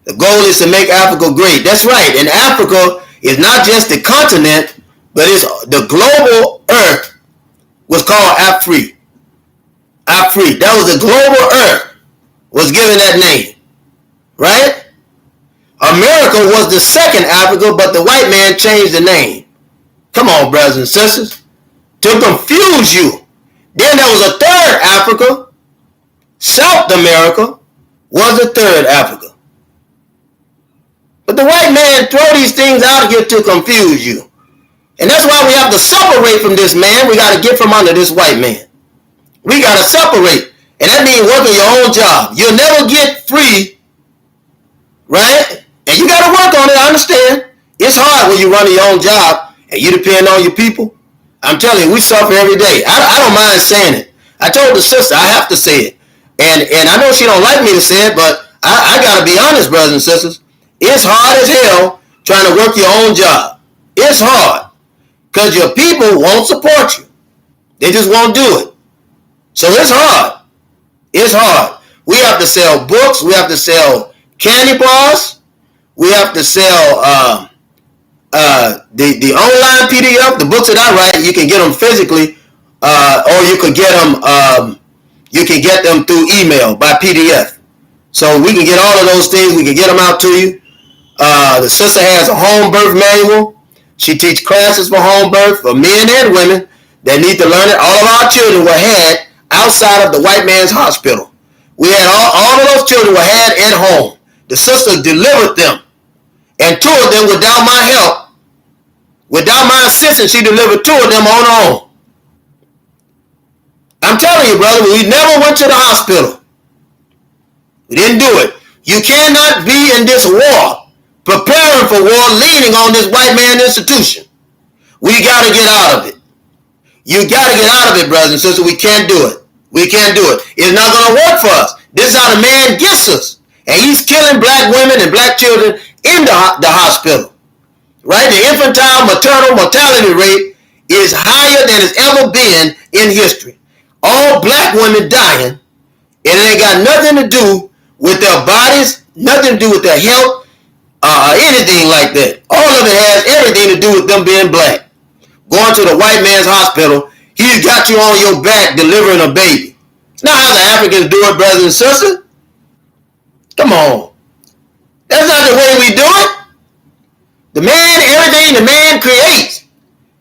The goal is to make Africa great. That's right. And Africa is not just the continent, but it's the global earth was called Afri. Afri. That was the global earth was given that name. Right? America was the second Africa, but the white man changed the name. Come on, brothers and sisters. To confuse you. Then there was a third Africa. South America was the third Africa. But the white man throw these things out here to confuse you. And that's why we have to separate from this man. We got to get from under this white man. We got to separate. And that means working your own job. You'll never get free, right? And you got to work on it, I understand. It's hard when you run your own job and you depend on your people. I'm telling you, we suffer every day. I don't mind saying it. I told the sister, I have to say it. And I know she don't like me to say it, but I got to be honest, brothers and sisters. It's hard as hell trying to work your own job. It's hard. Because your people won't support you. They just won't do it. So it's hard. It's hard. We have to sell books. We have to sell candy bars. We have to sell the online PDF. The books that I write, you can get them physically, or you can get them through email by PDF. So we can get all of those things. We can get them out to you. The sister has a home birth manual. She teaches classes for home birth for men and women that need to learn it. All of our children were had outside of the white man's hospital. We had all of those children were had at home. The sister delivered them. And 2 of them, without my help, without my assistance, she delivered 2 of them on her own. I'm telling you, brother, we never went to the hospital. We didn't do it. You cannot be in this war, preparing for war, leaning on this white man institution. We got to get out of it. You got to get out of it, brothers and sisters. We can't do it. We can't do it. It's not going to work for us. This is how the man gets us. And he's killing black women and black children in the hospital. Right? The infantile maternal mortality rate is higher than it's ever been in history. All black women dying, and it ain't got nothing to do with their bodies, nothing to do with their health, anything like that. All of it has everything to do with them being black. Going to the white man's hospital, he's got you on your back delivering a baby. It's not how the Africans do it, brothers and sisters. Come on. That's not the way we do it. The man, everything the man creates,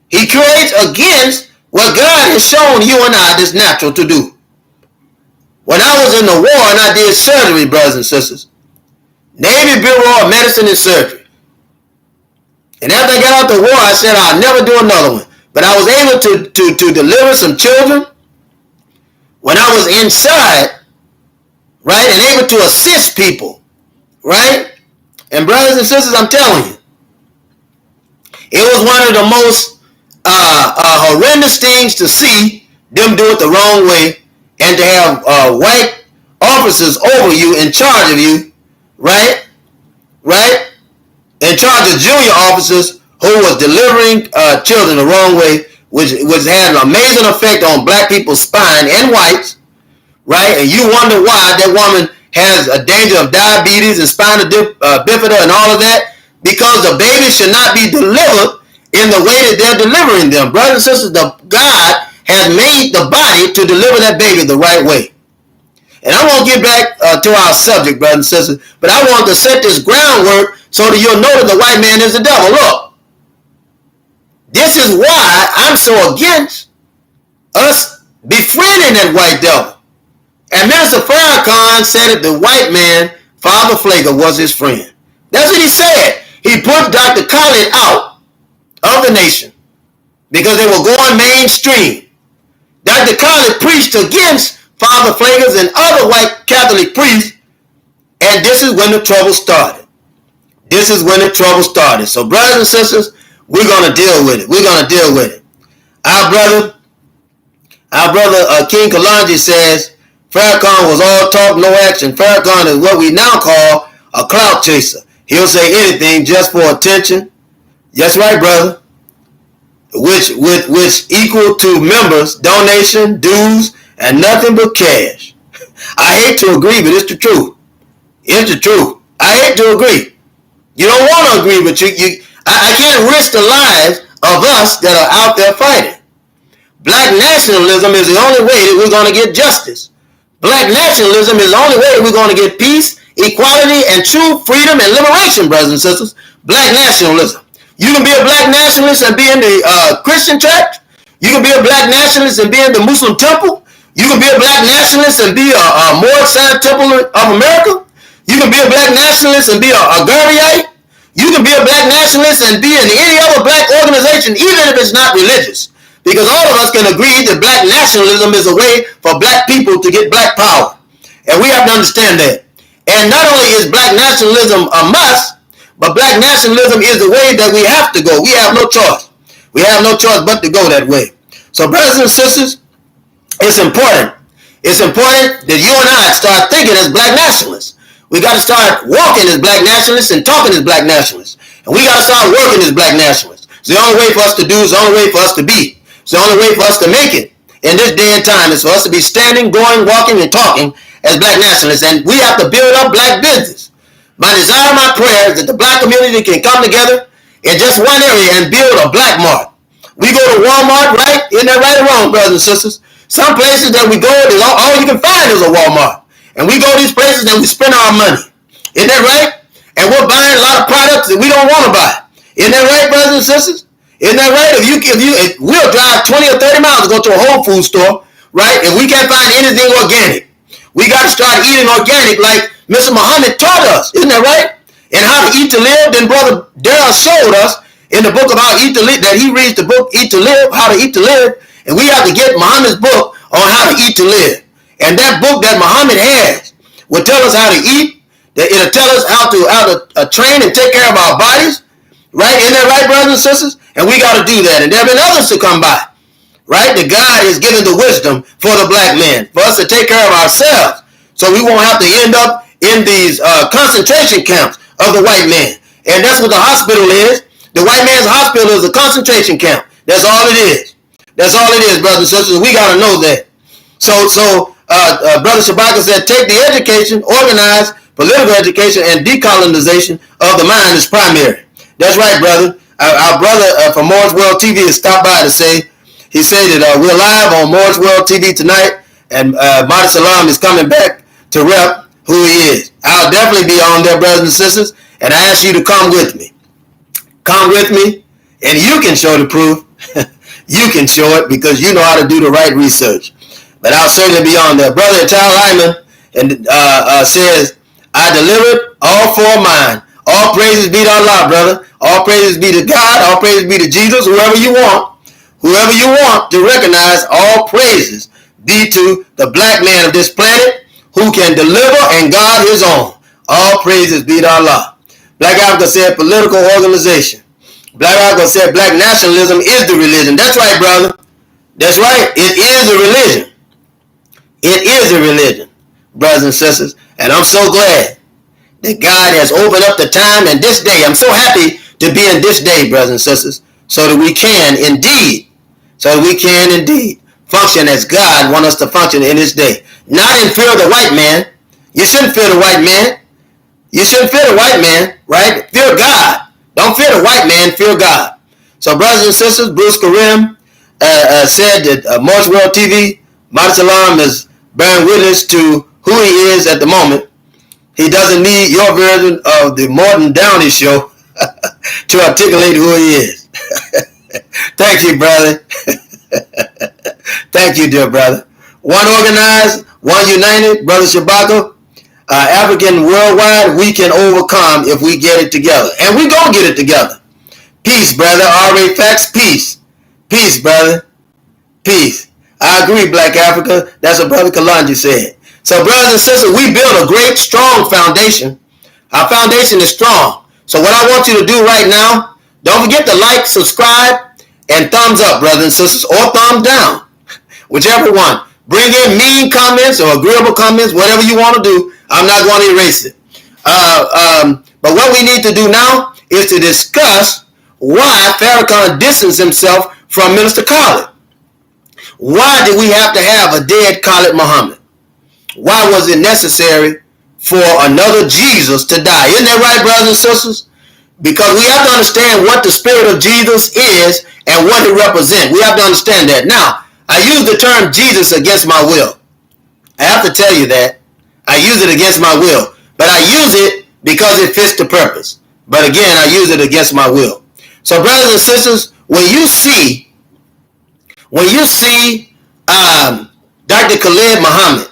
he creates against what God has shown you and I that's natural to do. When I was in the war and I did surgery, brothers and sisters, Navy Bureau of Medicine and Surgery. And after I got out the war, I said I'll never do another one. But I was able to deliver some children when I was inside, right, and able to assist people, right? And brothers and sisters, I'm telling you, it was one of the most horrendous things to see them do it the wrong way and to have white officers over you, in charge of you, right? Right? In charge of junior officers who was delivering children the wrong way, which had an amazing effect on black people's spine and whites, right? And you wonder why that woman has a danger of diabetes and spina bifida and all of that, because the baby should not be delivered in the way that they're delivering them. Brothers and sisters, God has made the body to deliver that baby the right way. And I won't get back to our subject, brothers and sisters, but I want to set this groundwork so that you'll know that the white man is the devil. Look, this is why I'm so against us befriending that white devil. And Minister Farrakhan said that the white man, Father Flake, was his friend. That's what he said. He put Dr. Khalid out of the nation because they were going mainstream. Dr. Khalid preached against Father Flakers and other white Catholic priests, and this is when the trouble started. This is when the trouble started. So brothers and sisters, we're going to deal with it. We're going to deal with it. Our brother King Kalanji says, Farrakhan was all talk, no action. Farrakhan is what we now call a clout chaser. He'll say anything just for attention. That's right, brother. Which equal to members, donation, dues, and nothing but cash. I hate to agree, but it's the truth. It's the truth. I hate to agree. You don't want to agree, but I can't risk the lives of us that are out there fighting. Black nationalism is the only way that we're going to get justice. Black nationalism is the only way that we're going to get peace, equality, and true freedom and liberation, brothers and sisters. Black nationalism. You can be a black nationalist and be in the Christian church. You can be a black nationalist and be in the Muslim temple. You can be a black nationalist and be a Mauricelm-Lei Temple of America. You can be a black nationalist and be a Guerrier. You can be a black nationalist and be in any other black organization, even if it's not religious. Because all of us can agree that black nationalism is a way for black people to get black power. And we have to understand that. And not only is black nationalism a must, but black nationalism is the way that we have to go. We have no choice. We have no choice but to go that way. So brothers and sisters, it's important. It's important that you and I start thinking as black nationalists. We got to start walking as black nationalists and talking as black nationalists. And we got to start working as black nationalists. It's the only way for us to do. It's the only way for us to be. It's the only way for us to make it. In this day and time, it's for us to be standing, going, walking, and talking as black nationalists. And we have to build up black business. My desire, my prayer is that the black community can come together in just one area and build a black mart. We go to Walmart, right? Isn't that right or wrong, brothers and sisters? Some places that we go, all you can find is a Walmart. And we go to these places and we spend our money. Isn't that right? And we're buying a lot of products that we don't want to buy. Isn't that right, brothers and sisters? Isn't that right? If we'll drive 20 or 30 miles to go to a Whole Food store, right? If we can't find anything organic, we got to start eating organic like Mr. Muhammad taught us. Isn't that right? And how to eat to live. Then Brother Darrell showed us in the book about eat to live, that he reads the book Eat to Live, how to eat to live. And we have to get Muhammad's book on how to eat to live. And that book that Muhammad has will tell us how to eat. It'll tell us how to train and take care of our bodies. Right? Isn't that right, brothers and sisters? And we got to do that. And there have been others to come by. Right? That God has given the wisdom for the black man, for us to take care of ourselves. So we won't have to end up in these concentration camps of the white man. And that's what the hospital is. The white man's hospital is a concentration camp. That's all it is. That's all it is, brothers and sisters. We got to know that. So Brother Shabaka said, take the education, organize political education, and decolonization of the mind is primary. That's right, brother. Our brother from Moore's World TV has stopped by to say, he said that we're live on Moore's World TV tonight, and Mauricelm is coming back to rep who he is. I'll definitely be on there, brothers and sisters, and I ask you to come with me. Come with me, and you can show the proof. You can show it because you know how to do the right research. But I'll certainly be on there. Brother Tal Hyman says, I delivered all for mine. All praises be to Allah, brother. All praises be to God. All praises be to Jesus. Whoever you want to recognize, all praises be to the black man of this planet who can deliver and guard his own. All praises be to Allah. Black Africa said political organization. Black Africa said black nationalism is the religion. That's right, brother. That's right. It is a religion. It is a religion, brothers and sisters. And I'm so glad that God has opened up the time and this day. I'm so happy to be in this day, brothers and sisters, so that we can indeed function as God wants us to function in this day. Not in fear of the white man. You shouldn't fear the white man. You shouldn't fear the white man, right? Fear God. Don't fear the white man, fear God. So brothers and sisters, Bruce Karim said that Moore's World TV, Mauricelm is bearing witness to who he is at the moment. He doesn't need your version of the Morton Downey show to articulate who he is. Thank you, brother. Thank you, dear brother. One organized, one united, Brother Shabaka. African worldwide, we can overcome if we get it together. And we gonna get it together. Peace, brother. R.A. Facts, peace. Peace, brother. Peace. I agree, Black Africa. That's what Brother Kalonji said. So, brothers and sisters, we built a great, strong foundation. Our foundation is strong. So what I want you to do right now, don't forget to like, subscribe, and thumbs up, brothers and sisters, or thumbs down. Whichever one. Bring in mean comments or agreeable comments, whatever you want to do. I'm not going to erase it. But what we need to do now is to discuss why Farrakhan distanced himself from Minister Khalid. Why did we have to have a dead Khalid Muhammad? Why was it necessary for another Jesus to die? Isn't that right, brothers and sisters? Because we have to understand what the spirit of Jesus is and what it represents. We have to understand that. Now, I use the term Jesus against my will. I have to tell you that. I use it against my will. But I use it because it fits the purpose. But again, I use it against my will. So brothers and sisters, when you see Dr. Khalid Muhammad,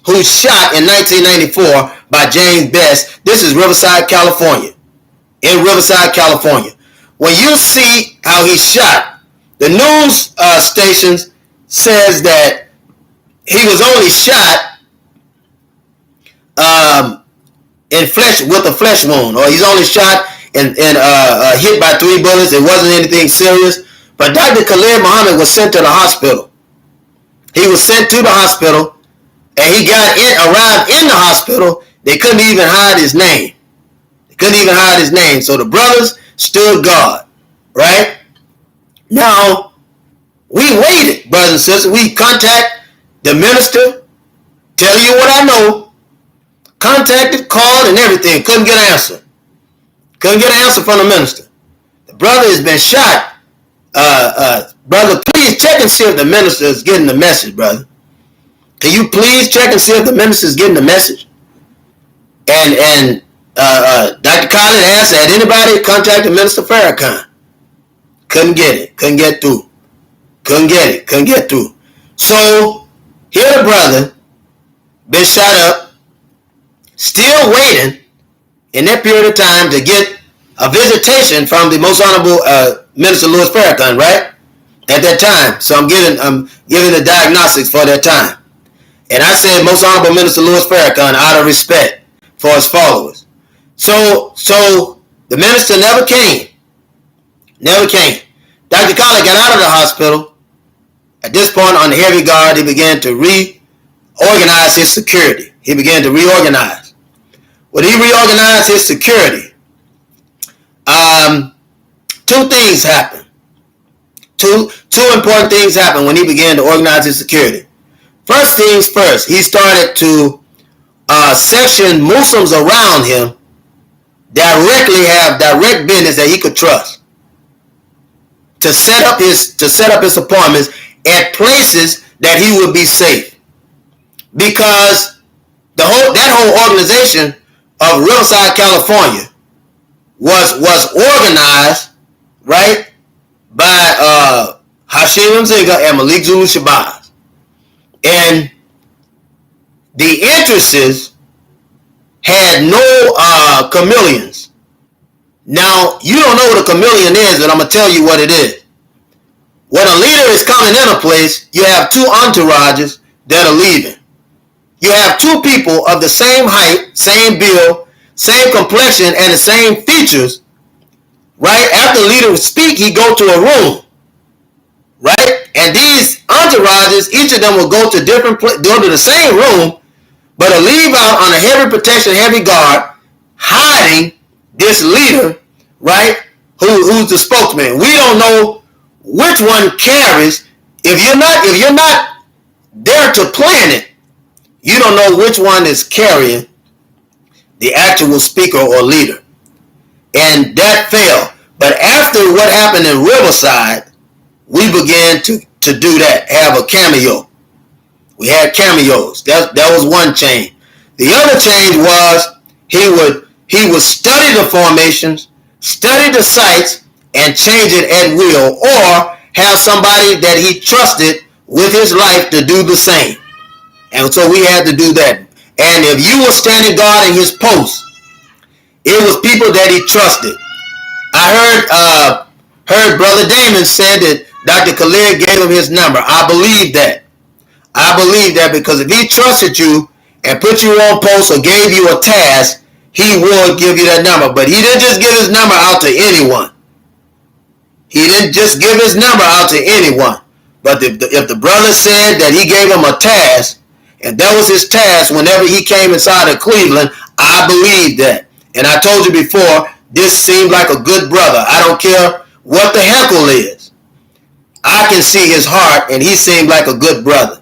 who's shot in 1994 by James Best, this is Riverside, California. in Riverside, California. When you see how he's shot, the news stations says that he was only shot in flesh with a flesh wound, or he's only shot and hit by 3 bullets. It wasn't anything serious. But Dr. Khalid Muhammad was sent to the hospital. He was sent to the hospital, and he arrived in the hospital. They couldn't even hide his name. So the brothers stood guard, right? Now, we waited, brothers and sisters. We contact the minister, tell you what I know, contacted, called, and everything. Couldn't get an answer. From the minister. The brother has been shot. Brother, please check and see if the minister is getting the message, brother. Can you please check and see if the minister is getting the message? And Dr. Khalid asked, had anybody contacted Minister Farrakhan? Couldn't get it. Couldn't get through. So, here the brother, been shot up, still waiting in that period of time to get a visitation from the Most Honorable Minister Louis Farrakhan, right? At that time. So I'm giving the diagnostics for that time. And I said Most Honorable Minister Louis Farrakhan out of respect for his followers. So the minister never came. Dr. Khalid got out of the hospital. At this point, on the heavy guard, he began to reorganize his security. When he reorganized his security, 2 things happened. Two important things happened when he began to organize his security. First things first, he started to section Muslims around him have direct business that he could trust, to set up his appointments at places that he would be safe, because that whole organization of Riverside, California was organized, right, by Hashim Mziga and Malik Zulu Shabazz. And the interests had no chameleons. Now, you don't know what a chameleon is, but I'm going to tell you what it is. When a leader is coming in a place, you have 2 entourages that are leaving. You have 2 people of the same height, same build, same complexion, and the same features, right? After the leader would speak, he'd go to a room, right? And these entourages, each of them will go to the same room, but will leave out on a heavy protection, heavy guard, hiding this leader, right? Who's the spokesman? We don't know which one carries. If you're not there to plan it, you don't know which one is carrying the actual speaker or leader. And that failed. But after what happened in Riverside, we began to do that, have a cameo. We had cameos. That was one change. The other change was he would study the formations, study the sites, and change it at will, or have somebody that he trusted with his life to do the same. And so we had to do that. And if you were standing guard in his post, it was people that he trusted. I heard Brother Damon said that Dr. Khalid gave him his number. I believe that because if he trusted you and put you on post or gave you a task, he would give you that number. But he didn't just give his number out to anyone. But if the brother said that he gave him a task, and that was his task whenever he came inside of Cleveland, I believe that. And I told you before, this seemed like a good brother. I don't care what the heckle is. I can see his heart, and he seemed like a good brother.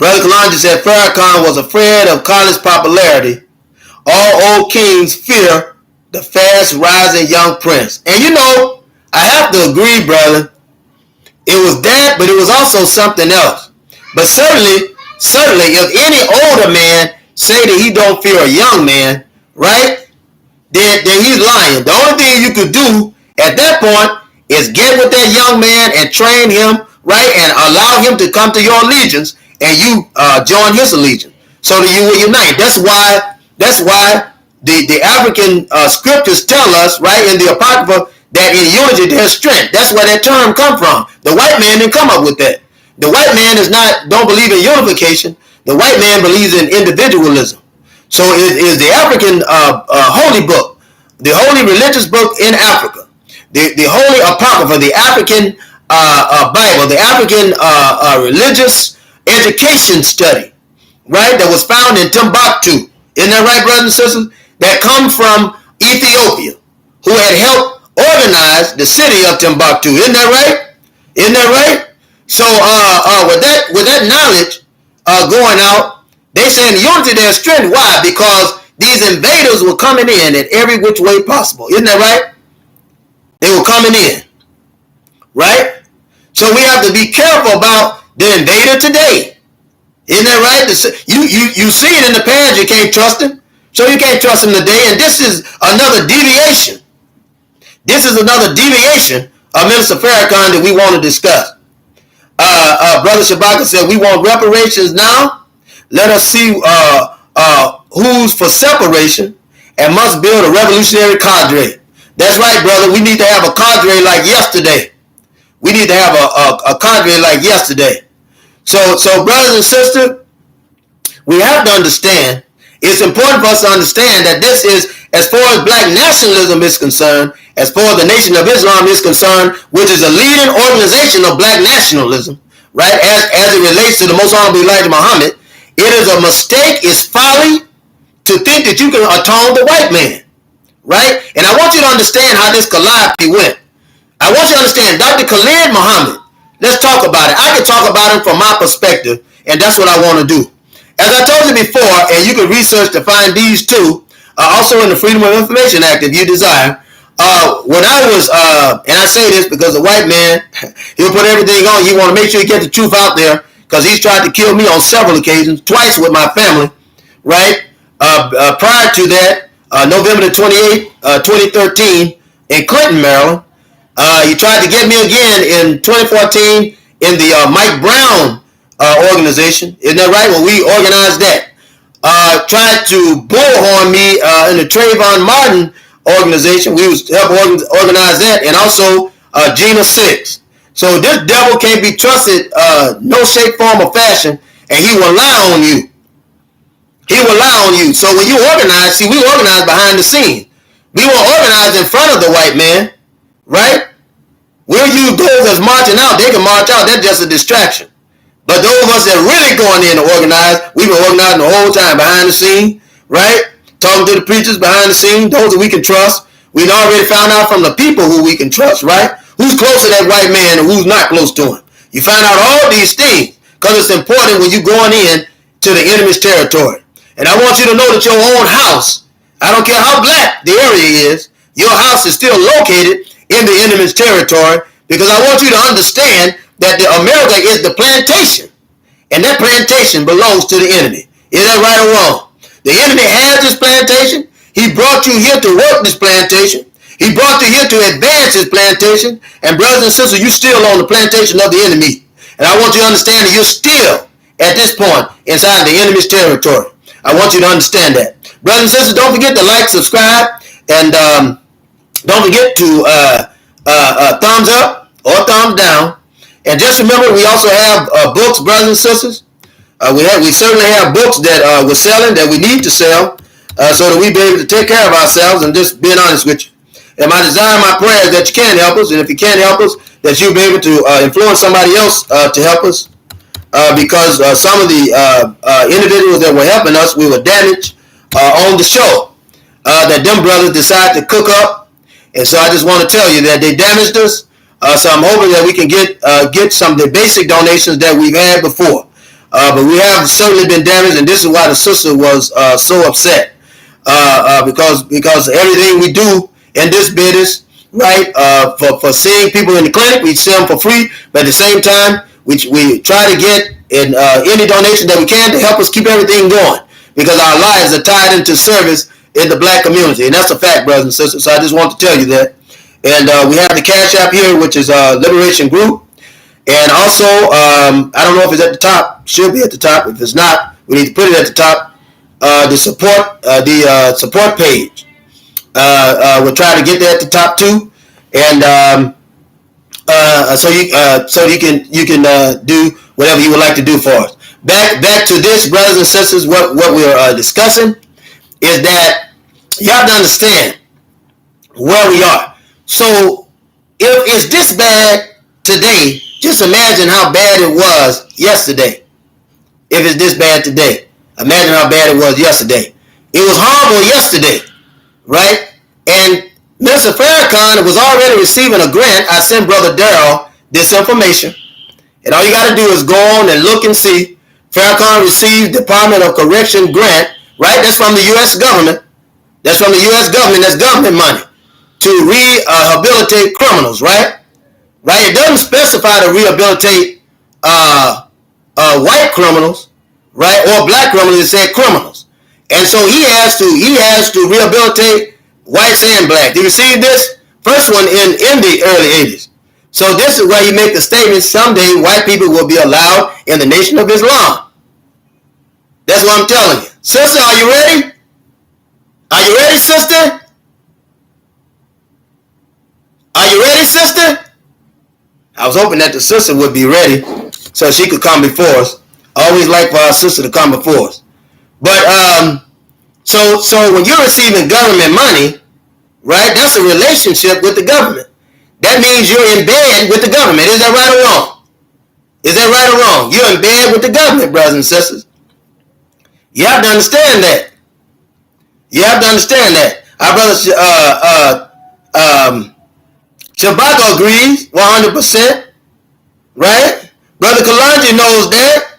Brother Kalonji said Farrakhan was afraid of Khalid's popularity. All old kings fear the fast rising young prince. And you know, I have to agree, brother. It was that, but it was also something else. But certainly, if any older man say that he don't fear a young man, right, then he's lying. The only thing you could do at that point is get with that young man and train him, right, and allow him to come to your allegiance, and you join his allegiance. so that you will unite. That's why the African scriptures tell us, right, in the Apocrypha, that in unity there's strength. That's where that term come from. The white man didn't come up with that. The white man don't believe in unification. The white man believes in individualism. So it is the African holy book, the holy religious book in Africa, the holy Apocrypha, the African Bible, the African religious education study, right, that was found in Timbuktu. Isn't that right, brothers and sisters? That come from Ethiopia, who had helped organize the city of Timbuktu. Isn't that right? Isn't that right? So with that knowledge going out, they saying unity their strength. Why? Because these invaders were coming in at every which way possible. Isn't that right? They were coming in, right? So we have to be careful about the invader today. Isn't that right? You see it in the past, you can't trust him. So you can't trust him today. And this is another deviation. This is another deviation of Minister Farrakhan that we want to discuss. Brother Shabaka said, we want reparations now. Let us see who's for separation and must build a revolutionary cadre. That's right, brother. We need to have a cadre like yesterday. We need to have a cadre like yesterday. So brothers and sisters, we have to understand, it's important for us to understand that this is, as far as black nationalism is concerned, as far as the Nation of Islam is concerned, which is a leading organization of black nationalism, right, as it relates to the Most Honorable Elijah Muhammad, it is a mistake, it's folly to think that you can atone the white man, right? And I want you to understand how this calliope went. I want you to understand Dr. Khalid Muhammad. Let's talk about it. I can talk about him from my perspective, and that's what I want to do. As I told you before, and you can research to find these two, also in the Freedom of Information Act if you desire. When I was, and I say this because the white man, he'll put everything on. He want to make sure he get the truth out there because he's tried to kill me on several occasions, twice with my family, right? Prior to that, November the 28th, 2013, in Clinton, Maryland, he tried to get me again in 2014 in the Mike Brown organization. Isn't that right? Well, we organized that. Tried to bullhorn me in the Trayvon Martin organization. We was help organize that, and also Gina 6. So this devil can't be trusted, no shape, form, or fashion, and he will lie on you. He will lie on you. So when you organize, see, we organize behind the scenes. We won't organize in front of the white man, right? We'll use those that's marching out. They can march out. That's just a distraction. But those of us that really going in to organize, we've been organizing the whole time behind the scene, right? Talking to the preachers behind the scene, those that we can trust. We've already found out from the people who we can trust, right? Who's close to that white man and who's not close to him. You find out all these things because it's important when you're going in to the enemy's territory. And I want you to know that your own house, I don't care how black the area is, your house is still located in the enemy's territory, because I want you to understand that America is the plantation, and that plantation belongs to the enemy. Is that right or wrong? The enemy has this plantation. He brought you here to work this plantation. He brought you here to advance his plantation. And brothers and sisters, you're still on the plantation of the enemy. And I want you to understand that you're still, at this point, inside the enemy's territory. I want you to understand that. Brothers and sisters, don't forget to like, subscribe, and don't forget to thumbs up or thumbs down. And just remember, we also have books, brothers and sisters. We certainly have books that we're selling that we need to sell so that we be able to take care of ourselves, and just being honest with you. And my desire, my prayer is that you can help us, and if you can't help us, that you'll be able to influence somebody else to help us, because some of the individuals that were helping us, we were damaged on the show, that them brothers decided to cook up. And so I just want to tell you that they damaged us. So I'm hoping that we can get some of the basic donations that we've had before. But we have certainly been damaged, and this is why the sister was so upset. Because everything we do in this business, right, for seeing people in the clinic, we see them for free. But at the same time, we try to get in any donation that we can to help us keep everything going, because our lives are tied into service in the black community. And that's a fact, brothers and sisters. So I just want to tell you that. And we have the Cash App here, which is LiberationGroup. And also, I don't know if it's at the top. Should be at the top. If it's not, We need to put it at the top. The support page. We'll try to get that at the top too, and so you can do whatever you would like to do for us. Back to this, brothers and sisters. What we're discussing is that you have to understand where we are. So if it's this bad today, just imagine how bad it was yesterday. If it's this bad today, imagine how bad it was yesterday. It was horrible yesterday, right? And Mr. Farrakhan was already receiving a grant. I sent Brother Darrell this information. And all you got to do is go on and look and see. Farrakhan received Department of Correction grant, right? That's from the U.S. government. That's from the U.S. government. That's government money to rehabilitate criminals, right? Right? It doesn't specify to rehabilitate white criminals, right? Or black criminals. It said criminals. And so he has to rehabilitate whites and blacks. He received this first one in the early 80s. So this is where he makes the statement, someday white people will be allowed in the Nation of Islam. That's what I'm telling you. Sister, are you ready? Are you ready, sister? Are you ready, sister? I was hoping that the sister would be ready so she could come before us. I always like for our sister to come before us. But so when you're receiving government money, right, that's a relationship with the government. That means you're in bed with the government. Is that right or wrong? Is that right or wrong? You're in bed with the government, brothers and sisters. You have to understand that. You have to understand that. Our brother Shabaka agrees 100%, right? Brother Khalid knows that,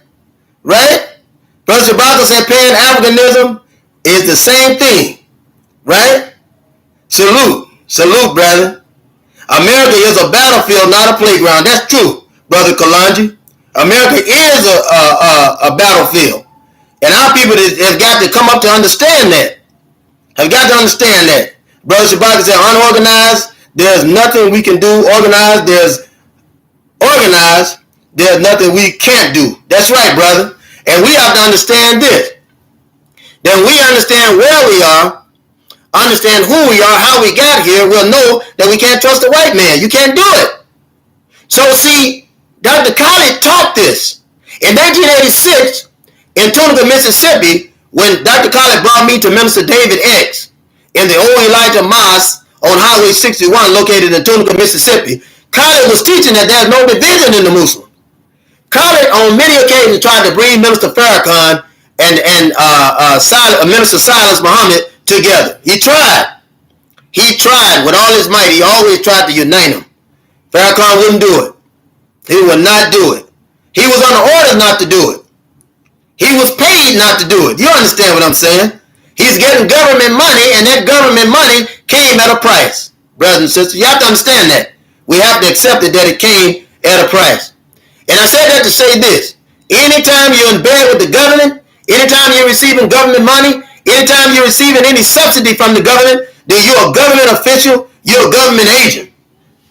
right? Brother Shabaka said Pan-Africanism is the same thing, right? Salute, brother. America is a battlefield, not a playground. That's true, Brother Kalanji. America is a battlefield. And our people have got to come up to understand that. Have got to understand that. Brother Shabaka said unorganized, there's nothing we can do. Organized, there's nothing we can't do. That's right, brother. And we have to understand this. Then we understand where we are, understand who we are, how we got here, we'll know that we can't trust the white man. You can't do it. So see, Dr. Khalid taught this. In 1986, in Tunica, Mississippi, when Dr. Khalid brought me to Minister David X in the old Elijah Mosque on Highway 61 located in Tunica, Mississippi, Khalid was teaching that there's no division in the Muslim. Khalid on many occasions tried to bring Minister Farrakhan and Minister Silas Muhammad together. He tried with all his might. He always tried to unite them. Farrakhan wouldn't do it. He would not do it. He was under orders not to do it. He was paid not to do it. You understand what I'm saying? He's getting government money, and that government money came at a price. Brothers and sisters, you have to understand that. We have to accept it that it came at a price. And I said that to say this. Anytime you're in bed with the government, anytime you're receiving government money, anytime you're receiving any subsidy from the government, then you're a government official, you're a government agent.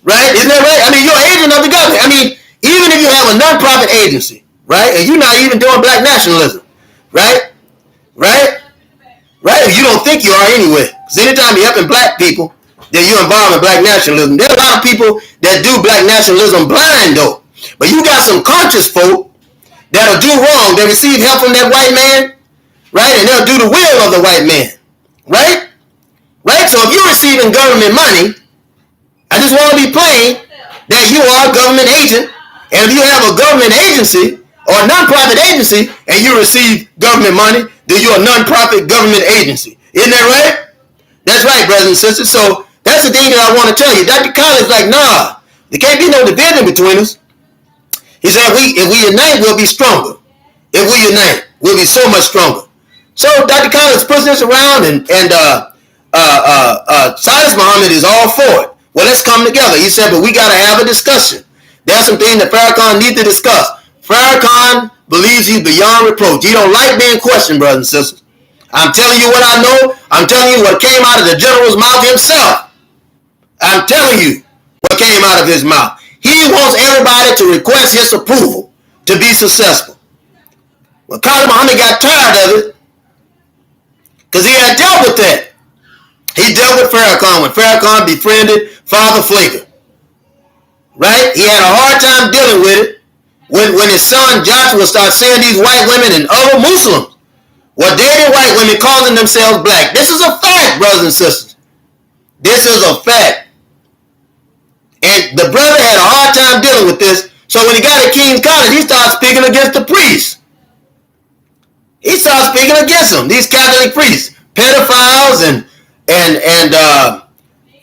Right? Isn't that right? I mean, you're an agent of the government. I mean, even if you have a non-profit agency, right? And you're not even doing black nationalism. Right? Right? Right? You don't think you are anyway. Because anytime you're helping black people, then you're involved in black nationalism. There are a lot of people that do black nationalism blind, though. But you got some conscious folk that'll do wrong. They receive help from that white man, right? And they'll do the will of the white man, right? Right? So if you're receiving government money, I just want to be plain that you are a government agent. And if you have a government agency or a non-profit agency and you receive government money, then you're a non-profit government agency. Isn't that right? That's right, brothers and sisters. So that's the thing that I want to tell you. Dr. Khalid's like, nah, there can't be no division between us. He said, if we unite, we'll be stronger. If we unite, we'll be so much stronger. So Dr. Khalid's pushing this around, and Silas Muhammad is all for it. Well, let's come together. He said, but we got to have a discussion. There's some things that Farrakhan needs to discuss. Farrakhan believes he's beyond reproach. He don't like being questioned, brothers and sisters. I'm telling you what I know. I'm telling you what came out of the general's mouth himself. I'm telling you what came out of his mouth. He wants everybody to request his approval to be successful. When Khalid Muhammad got tired of it, because he had dealt with that. He dealt with Farrakhan when Farrakhan befriended Father Flaker. Right? He had a hard time dealing with it when his son Joshua started saying these white women and other Muslims were dating white women calling themselves black. This is a fact, brothers and sisters. This is a fact. And the brother had a hard time dealing with this. So when he got to King's College, he started speaking against the priests. He started speaking against them, these Catholic priests, pedophiles, and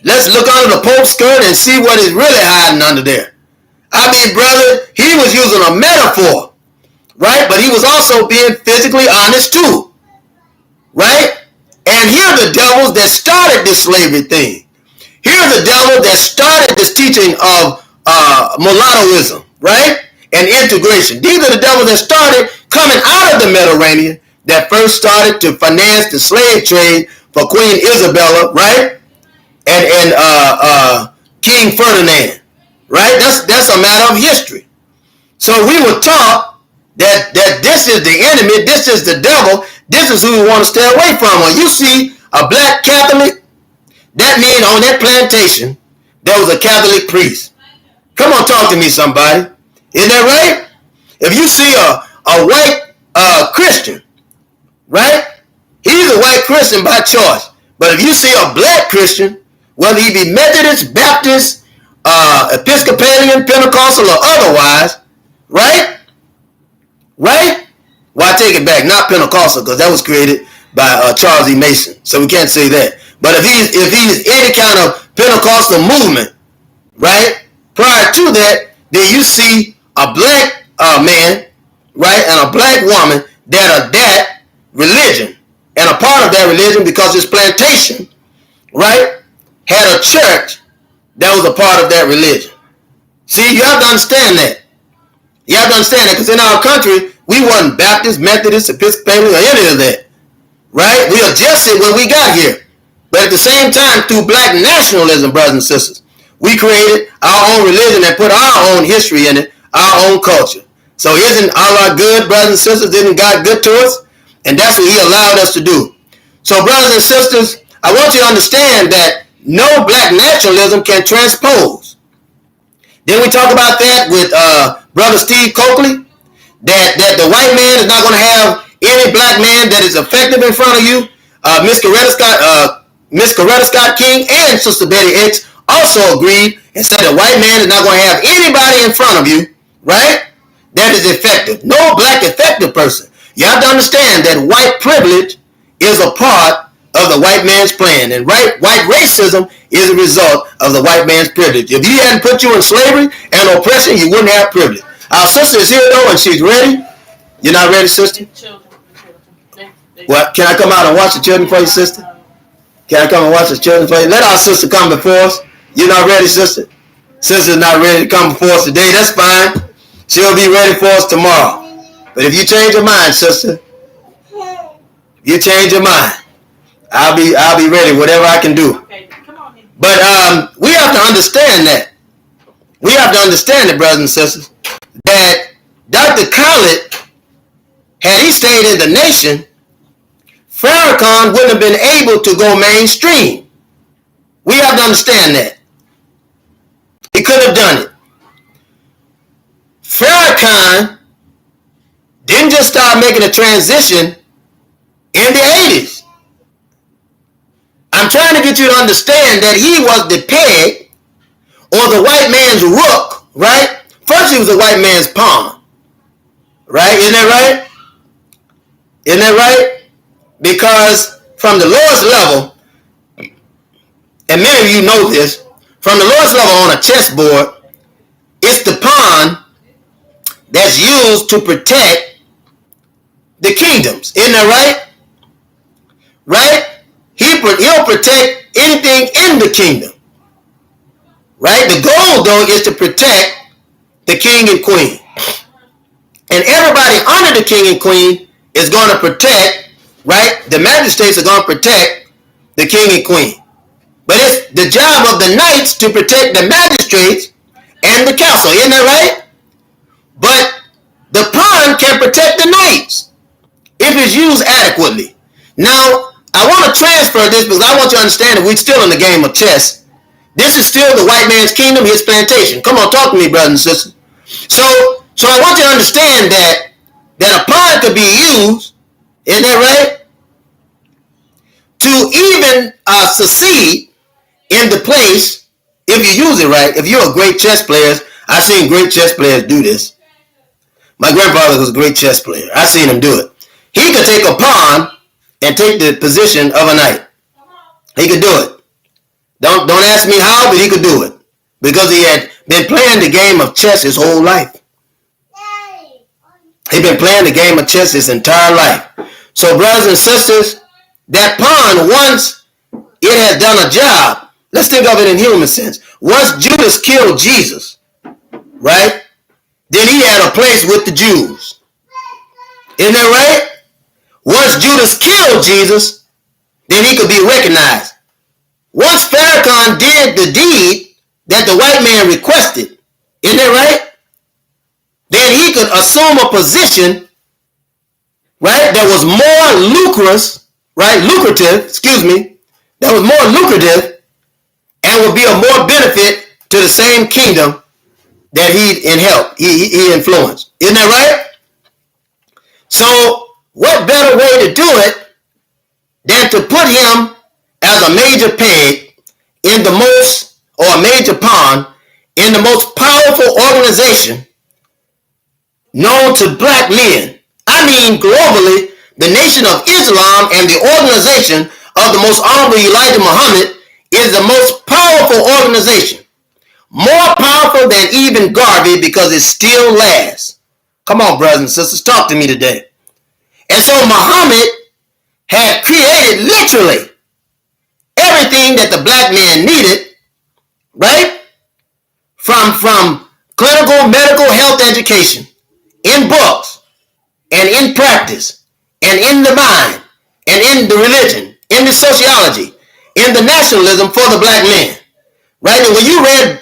let's look under the Pope's skirt and see what is really hiding under there. I mean, brother, he was using a metaphor, right? But he was also being physically honest too, right? And here are the devils that started this slavery thing. Here are the devils that started this teaching of mulattoism, right? And integration. These are the devils that started coming out of the Mediterranean, that first started to finance the slave trade for Queen Isabella, right? And King Ferdinand, right? That's a matter of history. So we were taught that this is the enemy, this is the devil, this is who we want to stay away from. When you see a black Catholic, that means on that plantation there was a Catholic priest. Come on, talk to me, somebody. Isn't that right? If you see a white Christian, right? He's a white Christian by choice. But if you see a black Christian, whether he be Methodist, Baptist, Episcopalian, Pentecostal, or otherwise, right? Right? Well, I take it back, not Pentecostal, because that was created by Charles E. Mason, so we can't say that. But if he's any kind of Pentecostal movement, right? Prior to that, then you see a black man, right, and a black woman that are that religion, and a part of that religion because this plantation, right, had a church that was a part of that religion. See, you have to understand that. You have to understand that, because in our country, we wasn't Baptist, Methodist, Episcopalian, or any of that, right? We adjusted when we got here. But at the same time, through black nationalism, brothers and sisters, we created our own religion and put our own history in it, our own culture. So isn't Allah good, brothers and sisters? Isn't God good to us? And that's what he allowed us to do. So brothers and sisters, I want you to understand that no black nationalism can transpose. Then we talk about that with Brother Steve Coakley, that the white man is not going to have any black man that is effective in front of you. Miss Coretta Scott King and Sister Betty Hicks also agreed and said the white man is not going to have anybody in front of you, right, that is effective. No black effective person. You have to understand that white privilege is a part of the white man's plan, and white racism is a result of the white man's privilege. If he hadn't put you in slavery and oppression, you wouldn't have privilege. Our sister is here though, and she's ready. You're not ready, sister? What? Can I come out and watch the children for you, sister? Can I come and watch the children for you? Let our sister come before us. You're not ready, sister? Sister's not ready to come before us today. That's fine. She'll be ready for us tomorrow. But if you change your mind, sister, if you change your mind, I'll be ready, whatever I can do. But we have to understand that. We have to understand it, brothers and sisters, that Dr. Khalid, had he stayed in the nation, Farrakhan wouldn't have been able to go mainstream. We have to understand that. He could have done it. Farrakhan didn't just start making a transition in the 80s. I'm trying to get you to understand that he was the peg or the white man's rook, right? First he was the white man's pawn, right? Isn't that right? Isn't that right? Because from the lowest level, and many of you know this, from the lowest level on a chessboard, it's the pawn that's used to protect the kingdoms. Isn't that right? Right? He'll protect anything in the kingdom. Right? The goal, though, is to protect the king and queen. And everybody under the king and queen is going to protect, right? The magistrates are going to protect the king and queen. But it's the job of the knights to protect the magistrates and the council. Isn't that right? But the pawn can protect the knights. if it's used adequately. Now, I want to transfer this because I want you to understand that we're still in the game of chess. This is still the white man's kingdom, his plantation. Come on, talk to me, brothers and sisters. So I want you to understand that a pawn could be used, isn't that right, to even succeed in the place if you use it right. If you're a great chess player, I've seen great chess players do this. My grandfather was a great chess player. I've seen him do it. He could take a pawn and take the position of a knight. He could do it. Don't ask me how, but he could do it. Because he had been playing the game of chess his whole life. He'd been playing the game of chess his entire life. So brothers and sisters, that pawn, once it has done a job, let's think of it in human sense. Once Judas killed Jesus, right? Then he had a place with the Jews. Isn't that right? Once Judas killed Jesus, then he could be recognized. Once Farrakhan did the deed that the white man requested, isn't that right? Then he could assume a position, right, that was more lucrative, that was more lucrative and would be of more benefit to the same kingdom that he influenced. Isn't that right? So what better way to do it than to put him as a major peg in the most, or a major pawn in the most powerful organization known to black men. I mean globally, the Nation of Islam and the organization of the most honorable Elijah Muhammad is the most powerful organization. More powerful than even Garvey because it still lasts. Come on, brothers and sisters, talk to me today. And so Muhammad had created literally everything that the black man needed, right? From clinical, medical, health education, in books, and in practice, and in the mind, and in the religion, in the sociology, in the nationalism for the black man. Right? And when you read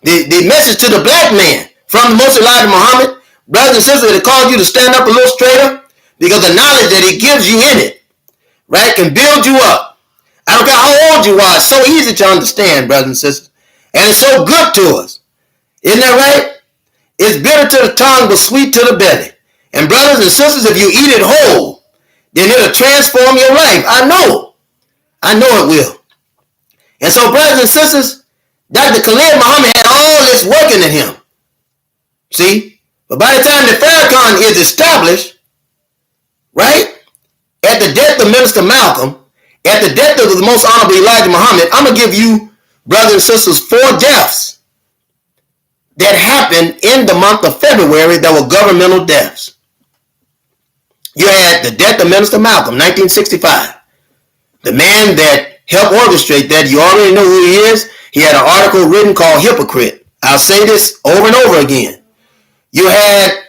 the message to the black man from the Most Elijah Muhammad, brothers and sisters, it calls you to stand up a little straighter because the knowledge that he gives you in it, right, can build you up. I don't care how old you are. It's so easy to understand, brothers and sisters. And it's so good to us. Isn't that right? It's bitter to the tongue, but sweet to the belly. And brothers and sisters, if you eat it whole, then it'll transform your life. I know it will. And so, brothers and sisters, Dr. Khalid Muhammad had all this working in him. See? But by the time that Farrakhan is established, right, at the death of Minister Malcolm, at the death of the most honorable Elijah Muhammad, I'm going to give you, brothers and sisters, 4 deaths that happened in the month of February that were governmental deaths. You had the death of Minister Malcolm, 1965. The man that helped orchestrate that, you already know who he is. He had an article written called Hypocrite. I'll say this over and over again. You had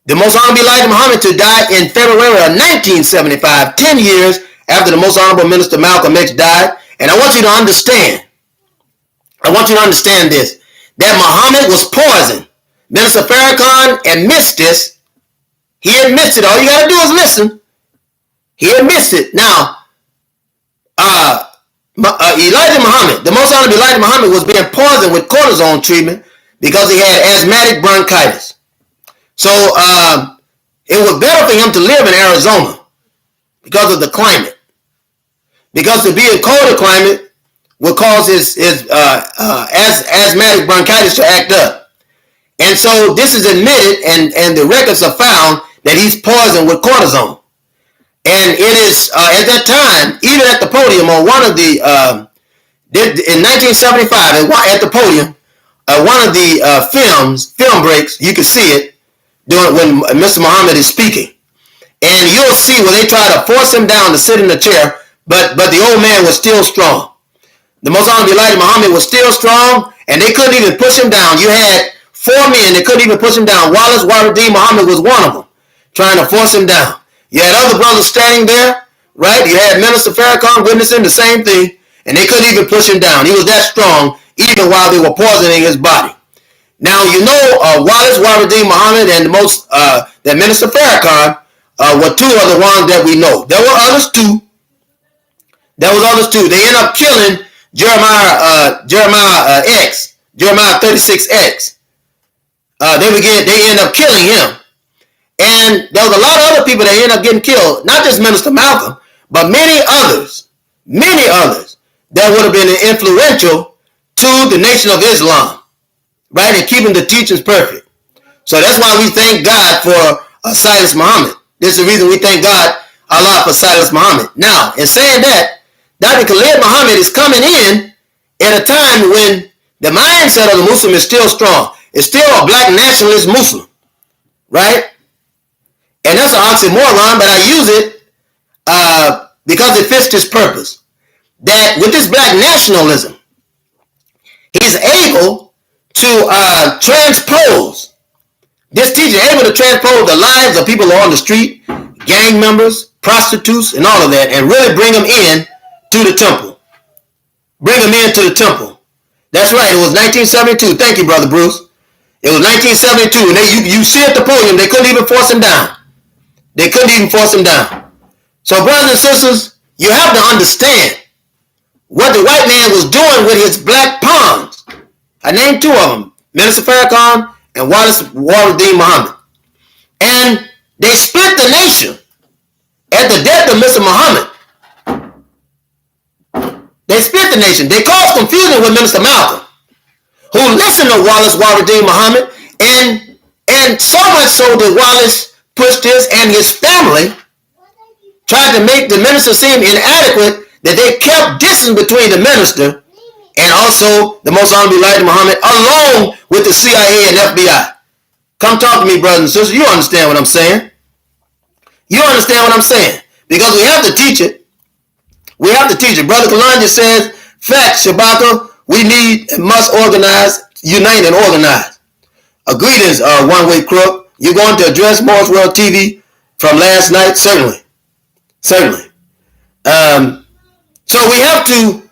the most honorable Elijah Muhammad to die in February of 1975, 10 years after the most honorable Minister Malcolm X died. And I want you to understand this, that Muhammad was poisoned. Minister Farrakhan admits this. He admits it. All you got to do is listen. He admits it. Now, Elijah Muhammad, the most honorable Elijah Muhammad, was being poisoned with cortisone treatment because he had asthmatic bronchitis. So it was better for him to live in Arizona because of the climate. Because to be in colder climate would cause his asthmatic bronchitis to act up. And so this is admitted, and the records are found that he's poisoned with cortisone. And it is, at that time, even at the podium on one of the, in 1975, at the podium, one of the film breaks, you can see it when Mr. Muhammad is speaking. And you'll see where they try to force him down to sit in the chair, but the old man was still strong. The most honorable Elijah Muhammad was still strong, and they couldn't even push him down. You had 4 men that couldn't even push him down. Wallace Waradeen Muhammad was one of them, trying to force him down. You had other brothers standing there, right? You had Minister Farrakhan witnessing the same thing, and they couldn't even push him down. He was that strong, even while they were poisoning his body. Now, you know, Wallace Waradeen Muhammad and that Minister Farrakhan were two of the ones that we know. There were others too. They end up killing Jeremiah 36X. They end up killing him. And there was a lot of other people that ended up getting killed. Not just Minister Malcolm, but many others that would have been influential to the Nation of Islam, right? And keeping the teachings perfect. So that's why we thank God for Silas Muhammad. This is the reason we thank God Allah for Silas Muhammad. Now, in saying that, Dr. Khalid Muhammad is coming in at a time when the mindset of the Muslim is still strong. It's still a black nationalist Muslim, right? And that's an oxymoron, but I use it because it fits this purpose. That with this black nationalism, he's able to transpose, this teacher is able to transpose the lives of people on the street, gang members, prostitutes, and all of that, and really bring them in to the temple. That's right, it was 1972. Thank you, Brother Bruce. It was 1972, and you see at the podium, they couldn't even force him down. So, brothers and sisters, you have to understand what the white man was doing with his black pawns. I named two of them, Minister Farrakhan and Wallace-Dean Muhammad. And they split the nation at the death of Mr. Muhammad. They split the nation. They caused confusion with Minister Malcolm, who listened to Wallace-Dean Muhammad, and so much so that Wallace pushed his and his family, tried to make the minister seem inadequate, that they kept distance between the minister and also the Most Honorable Elijah Muhammad, along with the CIA and FBI. Come talk to me, brothers and sisters. You understand what I'm saying? Because we have to teach it. Brother Kalanja says, facts, Shabaka, we need and must organize, unite and organize. Greetings, one-way crook. You're going to address Morris World TV from last night? Certainly. So we have to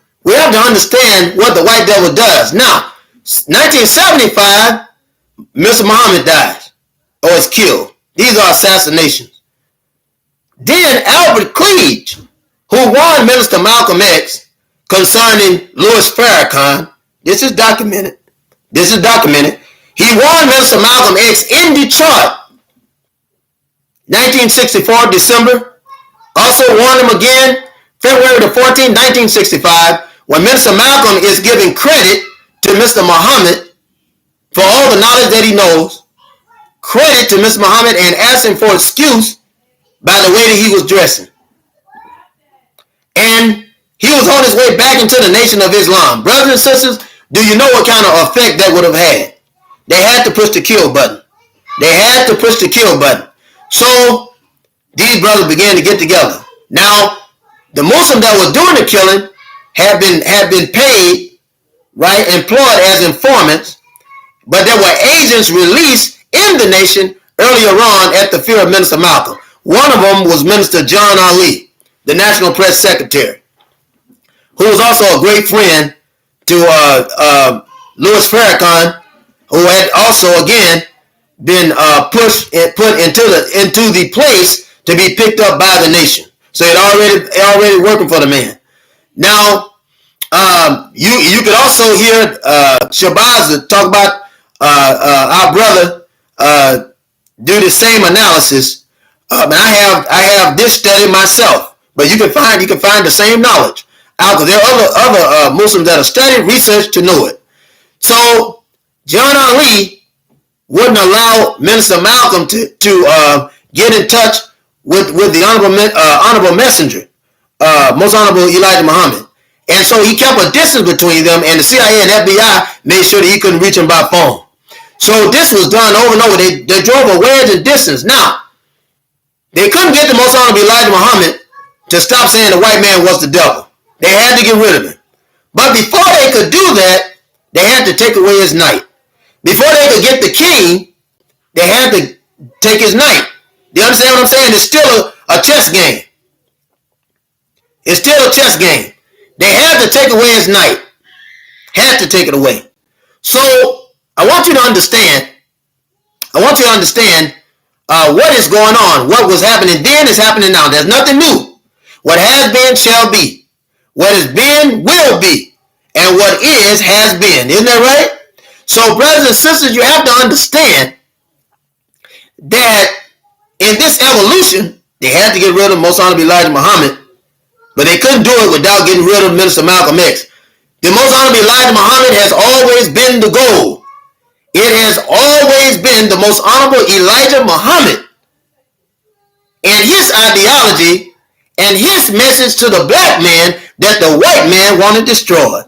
understand what the white devil does. Now, 1975, Mr. Muhammad dies or is killed. These are assassinations. Then Albert Cleage, who warned Minister Malcolm X concerning Louis Farrakhan, this is documented. He warned Minister Malcolm X in Detroit, 1964, December. Also warned him again, February the 14th, 1965, when Minister Malcolm is giving credit to Mr. Muhammad for all the knowledge that he knows, credit to Mr. Muhammad, and asking for excuse by the way that he was dressing. And he was on his way back into the Nation of Islam. Brothers and sisters, do you know what kind of effect that would have had? They had to push the kill button. So these brothers began to get together. Now, the Muslims that were doing the killing had been paid, right, employed as informants, but there were agents released in the nation earlier on at the fear of Minister Malcolm. One of them was Minister John Ali, the National Press Secretary, who was also a great friend to Louis Farrakhan, who had also again been put into the place to be picked up by the nation. So it already working for the man. Now, you could also hear Shabazz talk about our brother do the same analysis. I have this study myself, but you can find the same knowledge out there. There are other Muslims that have studied, researched to know it. So John Ali wouldn't allow Minister Malcolm to get in touch with the honorable messenger, Most Honorable Elijah Muhammad. And so he kept a distance between them, and the CIA and FBI made sure that he couldn't reach him by phone. So this was done over and over. They drove a wedge in distance. Now, they couldn't get the Most Honorable Elijah Muhammad to stop saying the white man was the devil. They had to get rid of him. But before they could do that, they had to take away his knight. Before they could get the king, they had to take his knight. Do you understand what I'm saying? It's still a chess game. They had to take away his knight. Had to take it away. So I want you to understand what is going on. What was happening then is happening now. There's nothing new. What has been shall be. What has been will be. And what is has been. Isn't that right? So, brothers and sisters, you have to understand that in this evolution, they had to get rid of Most Honorable Elijah Muhammad, but they couldn't do it without getting rid of Minister Malcolm X. The Most Honorable Elijah Muhammad has always been the goal. It has always been the Most Honorable Elijah Muhammad and his ideology and his message to the black man that the white man wanted destroyed.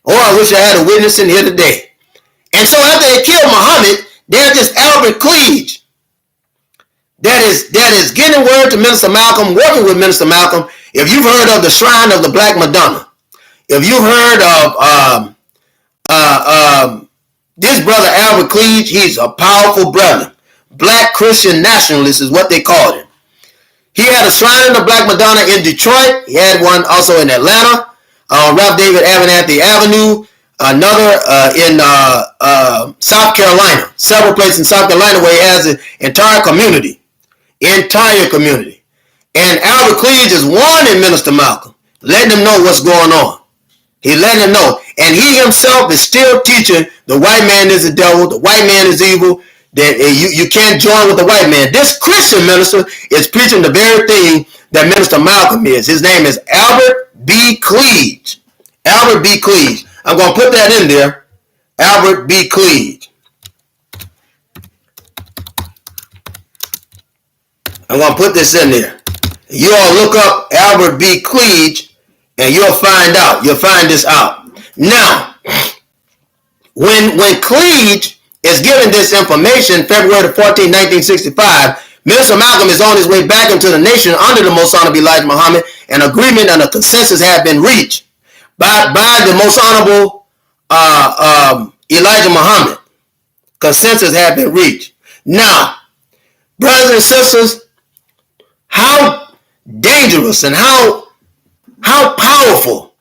Oh, I wish I had a witness in here today. And so after they killed Muhammad, there's this Albert Cleage that is getting word to Minister Malcolm, working with Minister Malcolm. If you've heard of the Shrine of the Black Madonna, if you've heard of this brother Albert Cleage, he's a powerful brother. Black Christian nationalist is what they called him. He had a Shrine of the Black Madonna in Detroit. He had one also in Atlanta, on Ralph David Abernathy Avenue. Another in South Carolina, several places in South Carolina where he has an entire community. And Albert Cleage is warning Minister Malcolm, letting him know what's going on. He's letting him know. And he himself is still teaching the white man is the devil, the white man is evil, that you can't join with the white man. This Christian minister is preaching the very thing that Minister Malcolm is. His name is Albert B. Cleage. Albert B. Cleage. I'm going to put that in there. Albert B. Cleage. I'm going to put this in there. You all look up Albert B. Cleage and you'll find out. You'll find this out. Now, when Cleage is given this information, February 14, 1965, Minister Malcolm is on his way back into the nation under the Most Honorable Elijah Muhammad. An agreement and a consensus had been reached by the Most Honorable Elijah Muhammad. Consensus had been reached. Now, brothers and sisters, how dangerous and how powerful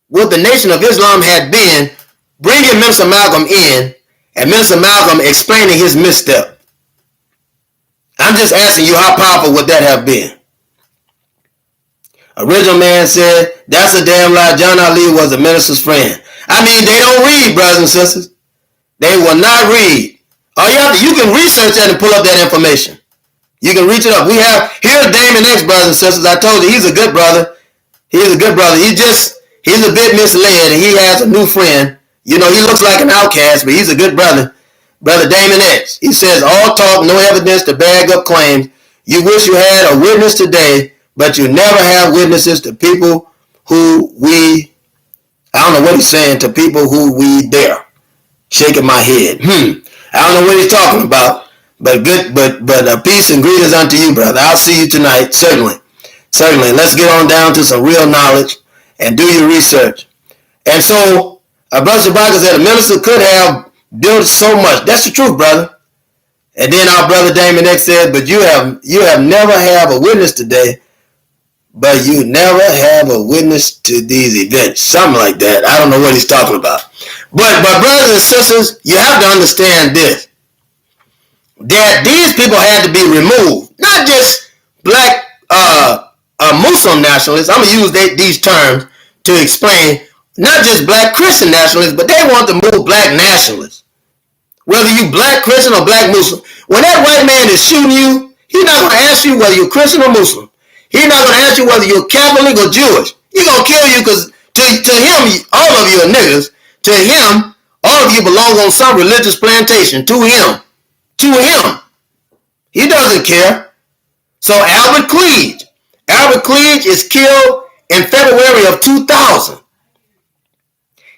would the Nation of Islam had been bringing Minister Malcolm in and Minister Malcolm explaining his misstep? I'm just asking you, how powerful would that have been? Original man said, that's a damn lie. John Ali was a minister's friend. I mean, they don't read, brothers and sisters. They will not read. You can research that and pull up that information. You can reach it up. Here's Damon X, brothers and sisters. I told you, he's a good brother. He's a good brother. He's a bit misled, and he has a new friend. You know, he looks like an outcast, but he's a good brother. Brother Damon X. He says, all talk, no evidence to bag up claims. You wish you had a witness today, but you never have witnesses to people who I don't know what he's saying, to people who we dare. Shaking my head. I don't know what he's talking about, but peace and greetings unto you, brother. I'll see you tonight, certainly. Certainly. Let's get on down to some real knowledge and do your research. And so, Brother Shabaka said, a minister could have built so much. That's the truth, brother. And then our brother Damon X said, but you have never have a witness today, but you never have a witness to these events. Something like that. I don't know what he's talking about. But brothers and sisters, you have to understand this, that these people had to be removed. Not just black Muslim nationalists. I'm going to use these terms to explain, not just black Christian nationalists, but they want to move black nationalists. Whether you black Christian or black Muslim. When that white man is shooting you, he's not going to ask you whether you're Christian or Muslim. He's not going to ask you whether you're Catholic or Jewish. He's going to kill you because to him, all of you are niggas. To him, all of you belong on some religious plantation. To him. He doesn't care. So Albert Cleage is killed in February of 2000.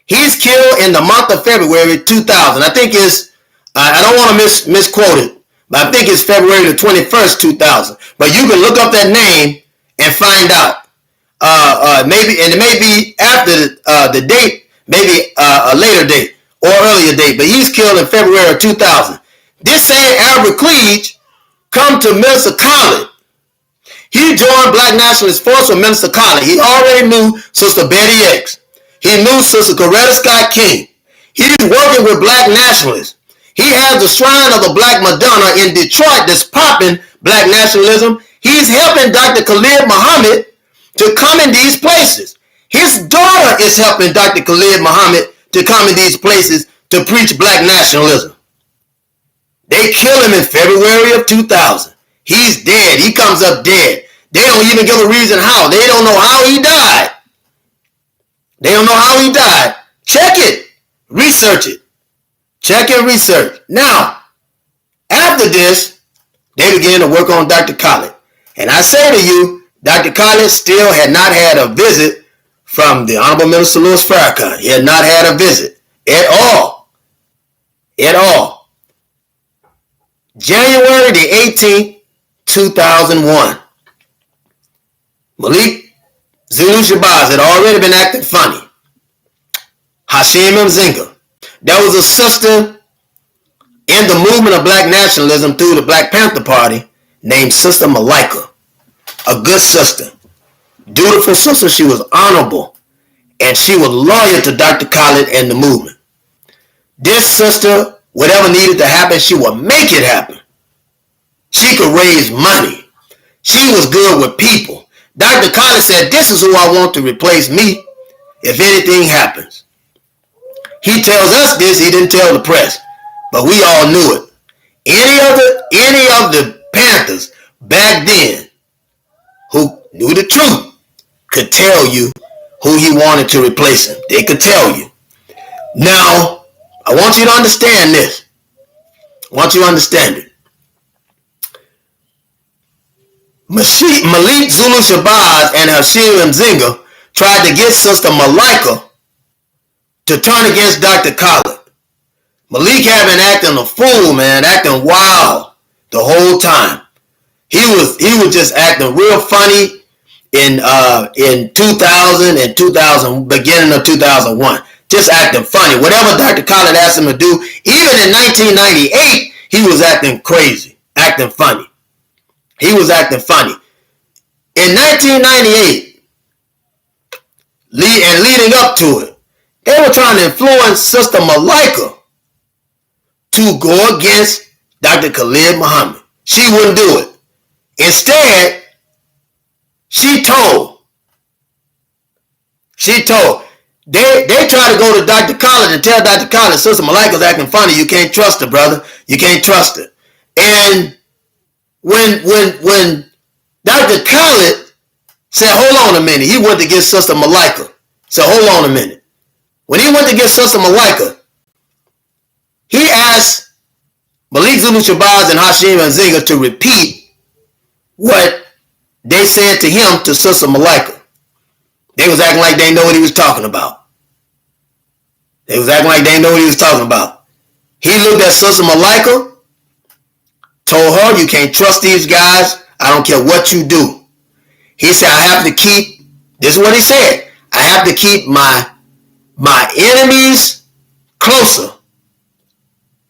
He's killed in the month of February 2000. I think it's, I don't want to misquote it, but I think it's February the 21st, 2000. But you can look up that name and find out. Maybe, and it may be after the date, maybe a later date or earlier date, but he's killed in February of 2000. This same Albert Cleage come to Minister Khalid. He joined Black Nationalist Force with Minister Khalid. He already knew Sister Betty X. He knew Sister Coretta Scott King. He's working with black nationalists. He has the shrine of the Black Madonna in Detroit that's popping black nationalism. He's helping Dr. Khalid Muhammad to come in these places. His daughter is helping Dr. Khalid Muhammad to come in these places to preach black nationalism. They kill him in February of 2000. He's dead. He comes up dead. They don't even give a reason how. They don't know how he died. They don't know how he died. Check it. Research it. Check and research. Now, after this, they began to work on Dr. Khalid. And I say to you, Dr. Khalid still had not had a visit from the Honorable Minister Louis Farrakhan. He had not had a visit at all. At all. January the 18th, 2001. Malik Zulu Shabazz had already been acting funny. Hashim Mzinga. There was a sister in the movement of black nationalism through the Black Panther Party named Sister Malika. A good sister. Dutiful sister. She was honorable. And she was loyal to Dr. Khalid and the movement. This sister, whatever needed to happen, she would make it happen. She could raise money. She was good with people. Dr. Khalid said, this is who I want to replace me if anything happens. He tells us this, he didn't tell the press, but we all knew it. Any of the Panthers back then who knew the truth could tell you who he wanted to replace him. They could tell you. Now, I want you to understand this. I want you to understand it. Malik Zulu Shabazz and Hashim Mzinga tried to get Sister Malika to turn against Dr. Khalid. Malik had been acting a fool, man, acting wild the whole time. He was just acting real funny in 2000 and 2000, beginning of 2001. Just acting funny. Whatever Dr. Khalid asked him to do, even in 1998, he was acting crazy, acting funny. He was acting funny. In 1998, and leading up to it, they were trying to influence Sister Malika to go against Dr. Khalid Muhammad. She wouldn't do it. Instead, she told. They tried to go to Dr. Khalid and tell Dr. Khalid, Sister Malika's acting funny. You can't trust her, brother. You can't trust her. And when Dr. Khalid said, hold on a minute, he went to get Sister Malika. Said, hold on a minute. When he went to get Sister Malika, he asked Malik Zulu Shabazz and Hashim Mzinga to repeat what they said to him to Sister Malika. They was acting like they know what he was talking about. They was acting like they know what he was talking about. He looked at Sister Malika, told her, you can't trust these guys. I don't care what you do. He said, I have to keep, this is what he said, I have to keep my enemies closer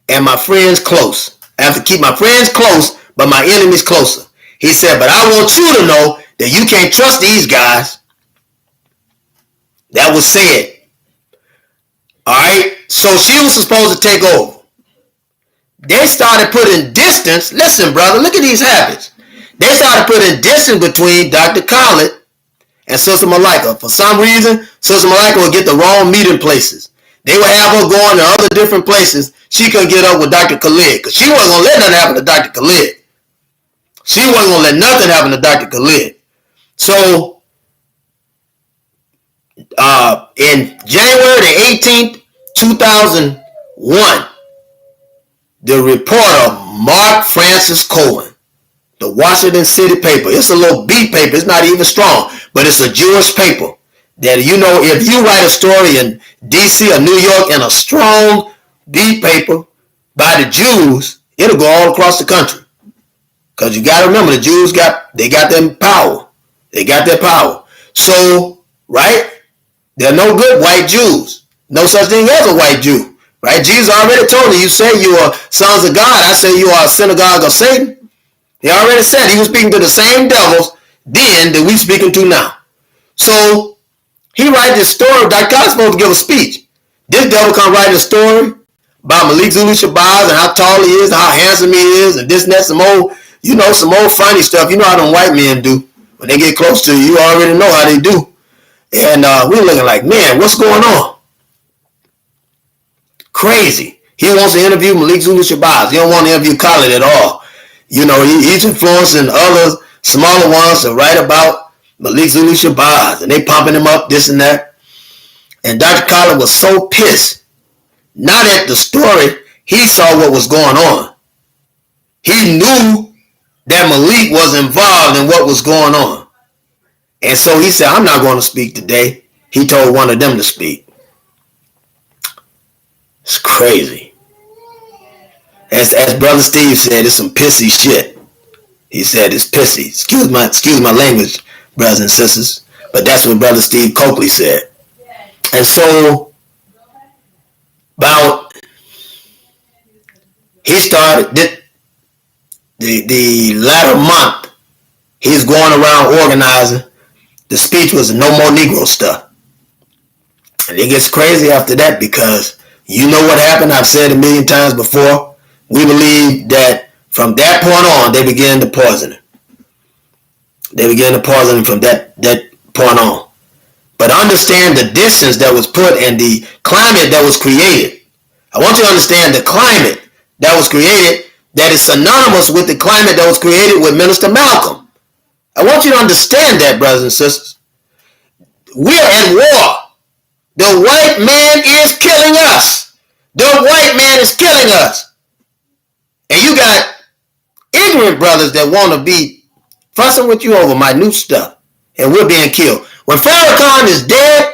and my friends close. I have to keep my friends close, but my enemies closer. He said, but I want you to know that you can't trust these guys. That was said. Alright, so she was supposed to take over. They started putting distance. Listen, brother, look at these habits. They started putting distance between Dr. Khalid and Sister Malika. For some reason, Sister Malika would get the wrong meeting places. They would have her going to other different places. She couldn't get up with Dr. Khalid because she wasn't going to let nothing happen to Dr. Khalid. She wasn't going to let nothing happen to Dr. Khalid. So, in January the 18th, 2001, the reporter Mark Francis Cohen, the Washington City paper, it's a little beat paper, it's not even strong, but it's a Jewish paper that, you know, if you write a story in DC or New York in a strong beat paper by the Jews, it'll go all across the country. Because you got to remember, the Jews got their power. They got their power. So, right, there are no good white Jews. No such thing as a white Jew. Right? Jesus already told you, you say you are sons of God. I say you are a synagogue of Satan. He already said he was speaking to the same devils then that we speaking to now. So, he writes this story. Dr. Khalid's supposed to give a speech. This devil come write a story about Malik Zulu Shabazz and how tall he is and how handsome he is and this and that, some old, some old funny stuff. You know how them white men do. When they get close to you, you already know how they do. And we're looking like, man, what's going on? Crazy. He wants to interview Malik Zulu Shabazz. He don't want to interview Khalid at all. He's influencing other smaller ones to write about Malik Zulu Shabazz. And they pumping him up, this and that. And Dr. Khalid was so pissed. Not at the story. He saw what was going on. He knew that Malik was involved in what was going on. And so he said, I'm not going to speak today. He told one of them to speak. It's crazy. As Brother Steve said, it's some pissy shit. He said it's pissy. Excuse my language, brothers and sisters. But that's what Brother Steve Coakley said. And so, he started the latter month, he's going around organizing. The speech was no more Negro stuff. And it gets crazy after that because you know what happened. I've said a million times before. We believe that from that point on, they began to poison him. They began to poison him from that point on. But understand the distance that was put and the climate that was created. I want you to understand the climate that was created that is synonymous with the climate that was created with Minister Malcolm. I want you to understand that, brothers and sisters. We're at war. The white man is killing us. The white man is killing us. And you got ignorant brothers that want to be fussing with you over minute stuff. And we're being killed. When Farrakhan is dead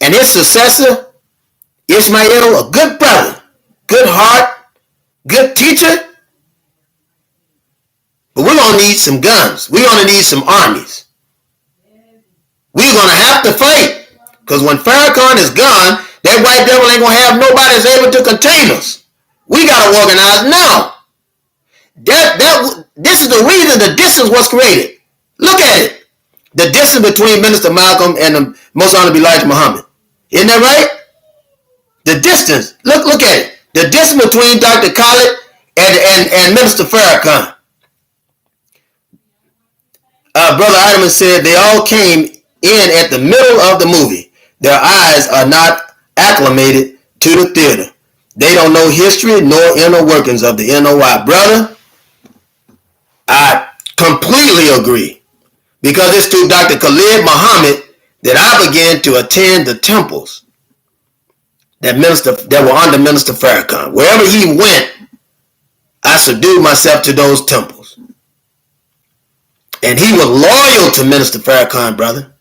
and his successor, Ismail, a good brother, good heart, good teacher, but we're going to need some guns. We're going to need some armies. We're going to have to fight. Because when Farrakhan is gone, that white devil ain't going to have nobody that's able to contain us. We got to organize now. This is the reason the distance was created. Look at it. The distance between Minister Malcolm and the Most Honorable Elijah Muhammad. Isn't that right? The distance. Look at it. The distance between Dr. Khalid and Minister Farrakhan. Brother Eiderman said they all came in at the middle of the movie. Their eyes are not acclimated to the theater. They don't know history nor inner workings of the NOI. Brother, I completely agree. Because it's through Dr. Khalid Muhammad that I began to attend the temples that were under Minister Farrakhan. Wherever he went, I subdued myself to those temples. And he was loyal to Minister Farrakhan, brother.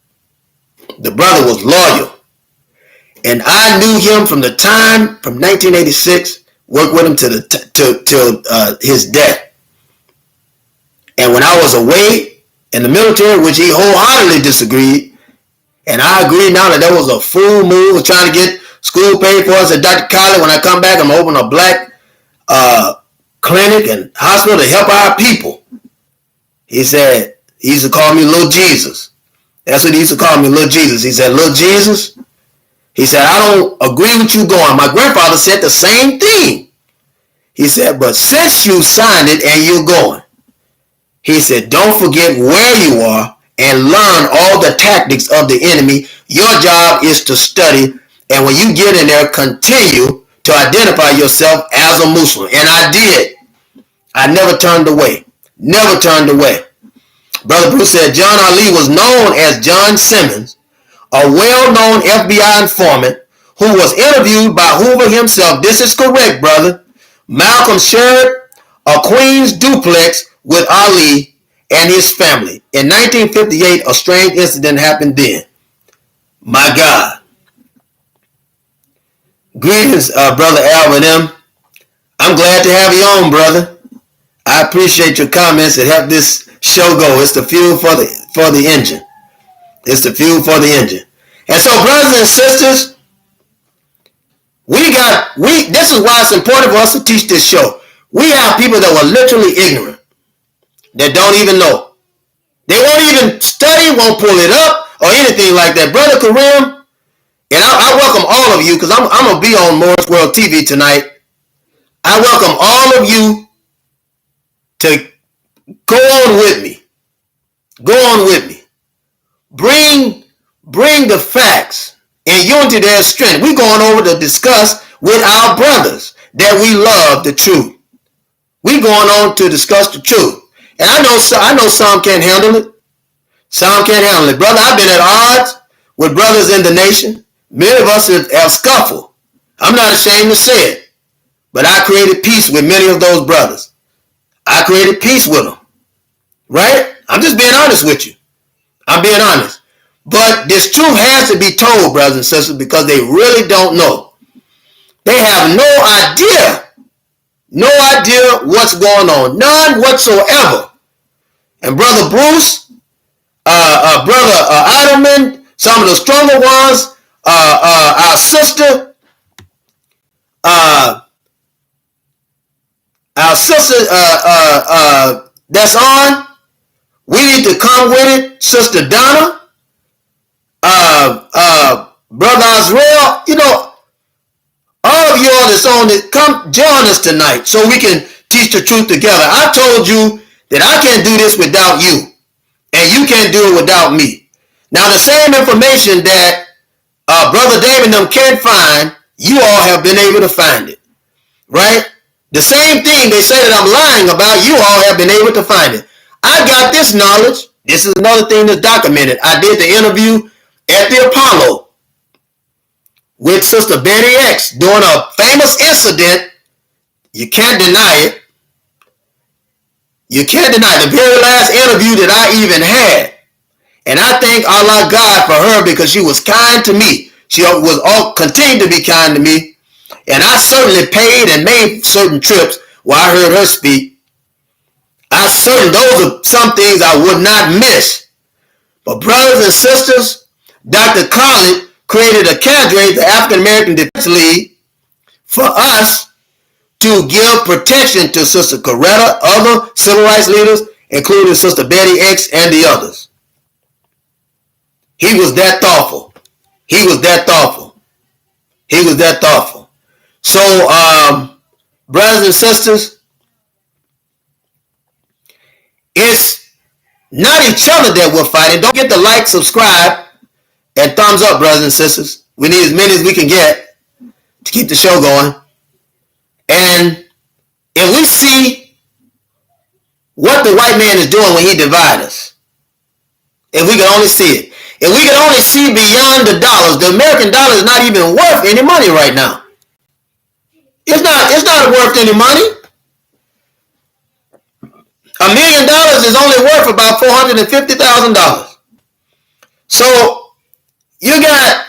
The brother was loyal. And I knew him from the time, from 1986, worked with him till his death. And when I was away in the military, which he wholeheartedly disagreed, and I agree now that was a fool move of trying to get school paid for us at Dr. Khalid. When I come back, I'm going to open a black clinic and hospital to help our people. He said, he used to call me Little Jesus. That's what he used to call me, Little Jesus. He said, Little Jesus. He said, I don't agree with you going. My grandfather said the same thing. He said, but since you signed it and you're going, he said, don't forget where you are and learn all the tactics of the enemy. Your job is to study. And when you get in there, continue to identify yourself as a Muslim. And I did. I never turned away. Never turned away. Brother Bruce said John Ali was known as John Simmons, a well-known FBI informant who was interviewed by Hoover himself. This is correct, brother. Malcolm shared a Queens duplex with Ali and his family. In 1958, a strange incident happened then. My God. Greetings, Brother Alvin M. I'm glad to have you on, brother. I appreciate your comments that help this show go. It's the fuel for the engine. It's the fuel for the engine. And so, brothers and sisters, this is why it's important for us to teach this show. We have people that were literally ignorant, that don't even know. They won't even study, won't pull it up, or anything like that. Brother Kareem, And I welcome all of you, because I'm going to be on Morris World TV tonight. I welcome all of you to go on with me. Go on with me. Bring the facts. In unity there's strength. We're going over to discuss with our brothers that we love the truth. We're going on to discuss the truth. And I know some can't handle it. Some can't handle it. Brother, I've been at odds with brothers in the nation. Many of us have scuffled. I'm not ashamed to say it. But I created peace with many of those brothers. I created peace with them. Right? I'm just being honest with you. I'm being honest. But this truth has to be told, brothers and sisters, because they really don't know. They have no idea what's going on. None whatsoever. And Brother Bruce, Brother Idleman, some of the stronger ones, our sister, that's on. We need to come with it. Sister Donna, Brother Azrael, all of you all that's on it, come join us tonight so we can teach the truth together. I told you that I can't do this without you, and you can't do it without me. Now, the same information that Brother David and them can't find, you all have been able to find it, right? The same thing they say that I'm lying about, you all have been able to find it. I got this knowledge. This is another thing that's documented. I did the interview at the Apollo with Sister Betty X during a famous incident. You can't deny it. You can't deny it. The very last interview that I even had. And I thank Allah God for her because she was kind to me. She was continued to be kind to me. And I certainly paid and made certain trips while I heard her speak. Those are some things I would not miss. But brothers and sisters, Dr. Khalid created a cadre, the African American Defense League, for us to give protection to Sister Coretta, other civil rights leaders, including Sister Betty X and the others. He was that thoughtful. He was that thoughtful. He was that thoughtful. So, brothers and sisters, it's not each other that we're fighting. Don't forget to like, subscribe, and thumbs up, brothers and sisters. We need as many as we can get to keep the show going. And if we see what the white man is doing when he divides us, if we can only see it, if we can only see beyond the dollars, the American dollar is not even worth any money right now. It's not worth any money. $1 million is only worth about $450,000. So you got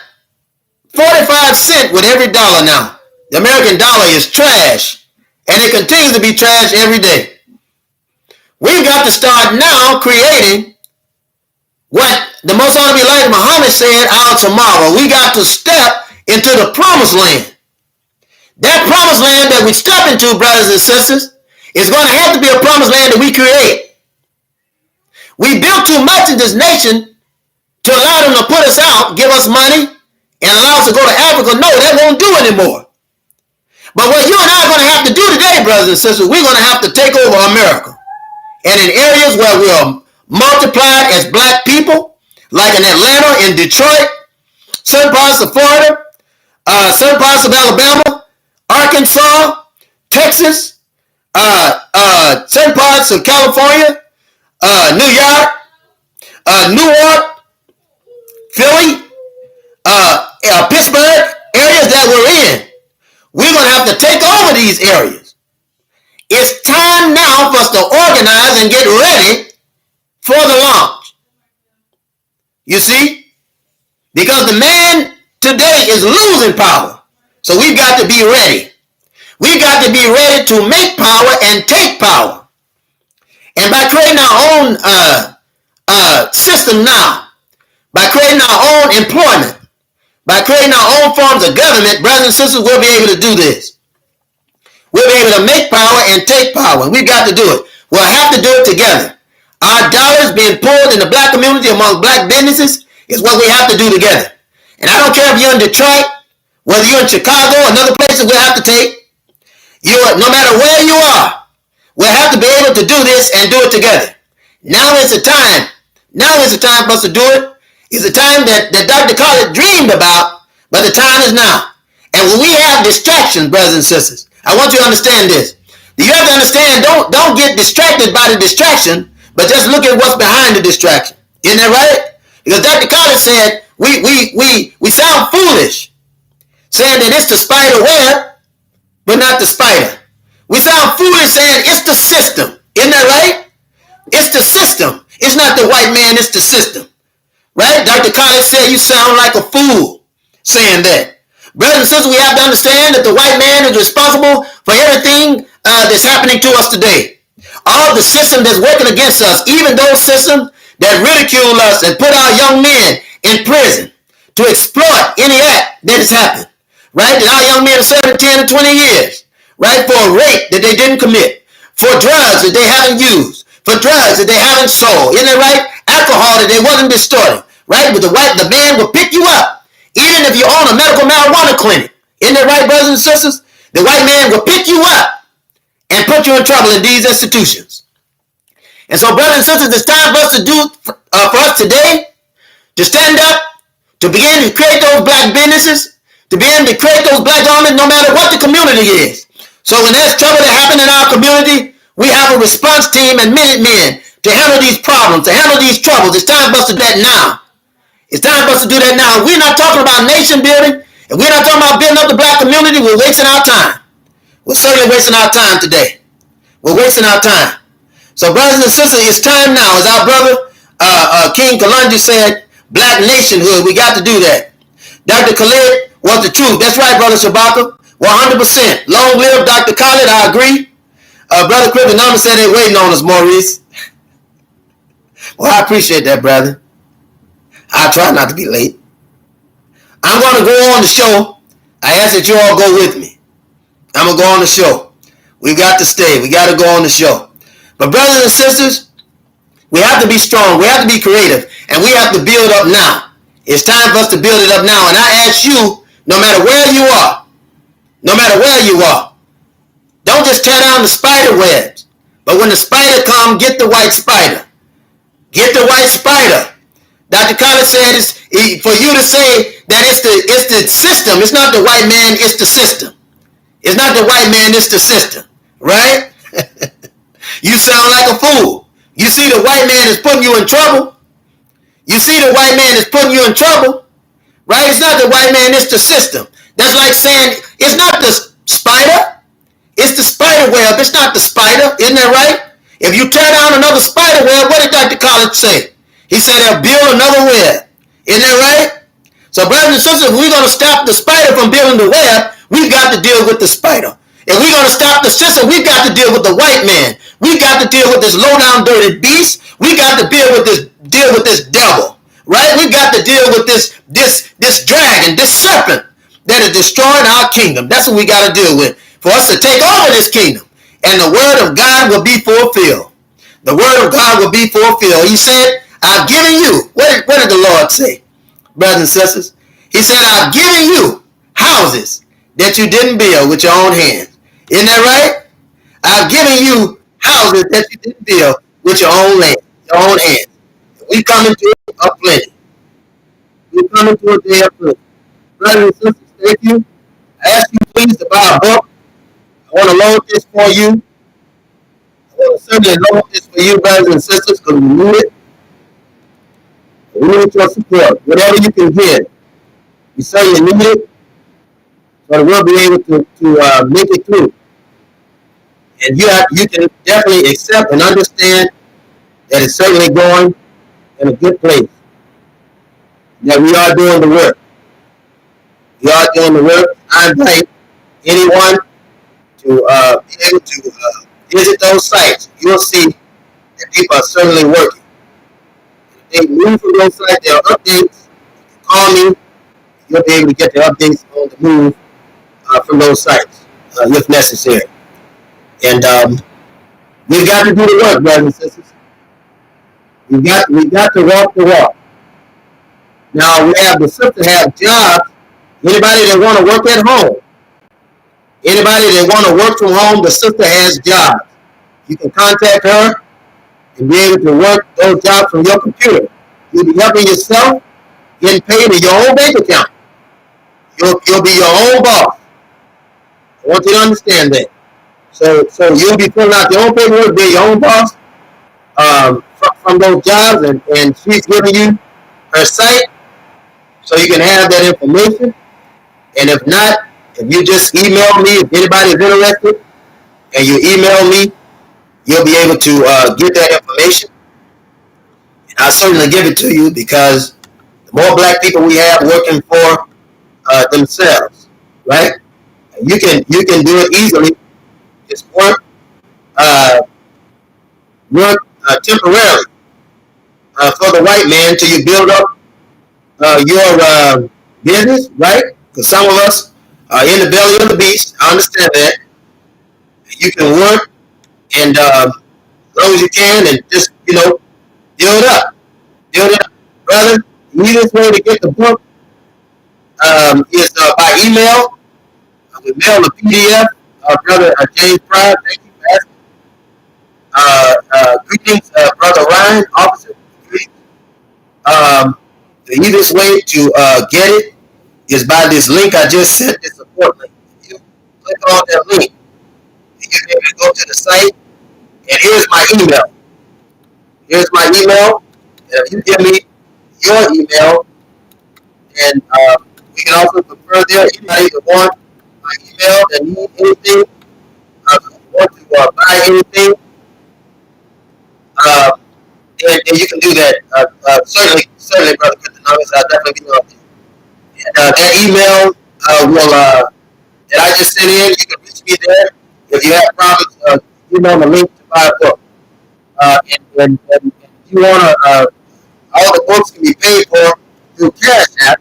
45 cents with every dollar now. The American dollar is trash, and it continues to be trash every day. We've got to start now creating what the Most Honorable Elijah Muhammad said, our tomorrow. We got to step into the promised land. That promised land that we step into, brothers and sisters, is going to have to be a promised land that we create. We built too much in this nation to allow them to put us out, give us money, and allow us to go to Africa. No, that won't do anymore. But what you and I are going to have to do today, brothers and sisters, we're going to have to take over America. And in areas where we are multiplied as black people, like in Atlanta, in Detroit, certain parts of Florida, certain parts of Alabama, Arkansas, Texas, certain parts of California, New York, Newark, Philly, Pittsburgh, areas that we're in. We're going to have to take over these areas. It's time now for us to organize and get ready for the launch. You see? Because the man today is losing power. So we've got to be ready. We've got to be ready to make power and take power. And by creating our own system now, by creating our own employment, by creating our own forms of government, brothers and sisters, we'll be able to do this. We'll be able to make power and take power. And we've got to do it. We'll have to do it together. Our dollars being pulled in the black community among black businesses is what we have to do together. And I don't care if you're in Detroit, whether you're in Chicago, another places we'll have to take. No matter where you are, we'll have to be able to do this and do it together. Now is the time. Now is the time for us to do it. It's the time that Dr. Khalid dreamed about, but the time is now. And when we have distractions, brothers and sisters, I want you to understand this. You have to understand, don't get distracted by the distraction, but just look at what's behind the distraction. Isn't that right? Because Dr. Khalid said, we sound foolish, saying that it's the spider web, but not the spider. We sound foolish saying it's the system. Isn't that right? It's the system. It's not the white man, it's the system. Right? Dr. Khalid said you sound like a fool saying that. Brothers and sisters, we have to understand that the white man is responsible for everything that's happening to us today. All the systems that's working against us, even those systems that ridicule us and put our young men in prison to exploit any act that has happened. Right? That our young men are serving 10 to 20 years. Right? For a rape that they didn't commit. For drugs that they haven't used. For drugs that they haven't sold. Isn't that right? Alcohol that they wasn't distorting. Right? But the man will pick you up. Even if you own a medical marijuana clinic. Isn't that right, brothers and sisters? The white man will pick you up and put you in trouble in these institutions. And so, brothers and sisters, it's time for us to do, for us today, to stand up, to begin to create those black businesses, to begin to create those black owners, no matter what the community is. So when there's trouble that happens in our community, we have a response team and Minutemen to handle these problems, to handle these troubles. It's time for us to do that now. It's time for us to do that now. We're not talking about nation building, and we're not talking about building up the black community. We're wasting our time. We're certainly wasting our time today. We're wasting our time. So, brothers and sisters, it's time now. As our brother King Khalid said, black nationhood, we got to do that. Dr. Khalid was the truth. That's right, brother Shabaka. 100%. Long live Dr. Khalid, I agree. Brother Kryptonama said they're waiting on us, Maurice. Well, I appreciate that, brother. I'll try not to be late. I'm going to go on the show. I ask that you all go with me. I'm going to go on the show. We got to stay. We got to go on the show. But brothers and sisters, we have to be strong. We have to be creative. And we have to build up now. It's time for us to build it up now. And I ask you, no matter where you are, don't just tear down the spider webs. But when the spider comes, get the white spider. Get the white spider. Dr. Khalid said for you to say that it's the system. It's not the white man, it's the system. It's not the white man, it's the system. Right? You sound like a fool. You see the white man is putting you in trouble. You see the white man is putting you in trouble. Right? It's not the white man, it's the system. That's like saying it's not the spider. It's the spider web. It's not the spider. Isn't that right? If you tear down another spider web, what did Dr. Khalid say? He said they'll build another web. Isn't that right? So brothers and sisters, if we're going to stop the spider from building the web, we've got to deal with the spider. If we're going to stop the system, we've got to deal with the white man. We've got to deal with this low-down dirty beast. We got to deal with this devil. Right? We've got to deal with this dragon, this serpent that is destroying our kingdom. That's what we got to deal with. For us to take over this kingdom. And the word of God will be fulfilled. The word of God will be fulfilled. He said, I've given you, what did the Lord say, brothers and sisters? He said, I've given you houses that you didn't build with your own hands. Isn't that right? I've given you houses that you didn't build with your own land, your own hands. We come into a plenty. We come into a day of plenty. Brothers and sisters, thank you. I ask you please to buy a book. I want to load this for you. I want to certainly load this for you, brothers and sisters, because we need it. We need your support. Whatever you can give, we certainly need it, so we'll be able to make it through. And you can definitely accept and understand that it's certainly going in a good place. That we are doing the work. We are doing the work. I invite anyone to be able to visit those sites. You'll see that people are certainly working. They move from those sites, there are updates. Call me. You'll be able to get the updates on the move from those sites if necessary. And we've got to do the work, brothers and sisters. We've got to walk the walk. Now we have the sister have jobs. Anybody that want to work at home, anybody that want to work from home, the sister has jobs. You can contact her and be able to work those jobs from your computer. You'll be helping yourself, getting paid in your own bank account. You'll be your own boss. I want you to understand that. So you'll be filling out your own paperwork, be your own boss from those jobs, and she's giving you her site so you can have that information. And if not, if you just email me, if anybody is interested, and you email me, you'll be able to get that information. And I'll certainly give it to you because the more black people we have working for themselves, right? You can do it easily. Just uh, work temporarily for the white man till you build up your business, right? Because some of us are in the belly of the beast. I understand that. You can work and as long as you can, and just build up, build up, brother. The easiest way to get the book is by email. We mail the PDF. Brother James Pryor, thank you for asking. Greetings, Brother Ryan, officer. Greetings. The easiest way to get it is by this link I just sent, this support link. If you click on that link, you'll be able to go to the site, and here's my email. Here's my email. And if you give me your email, and we can also prefer there. Anybody that wants my email that need anything, want to buy anything, and you can do that. Certainly, Brother Christian, I'll definitely be on there. And that email that I just sent in, you can reach me there. If you have problems, email the link to buy a book. And if you want to, all the books can be paid for through Cash App.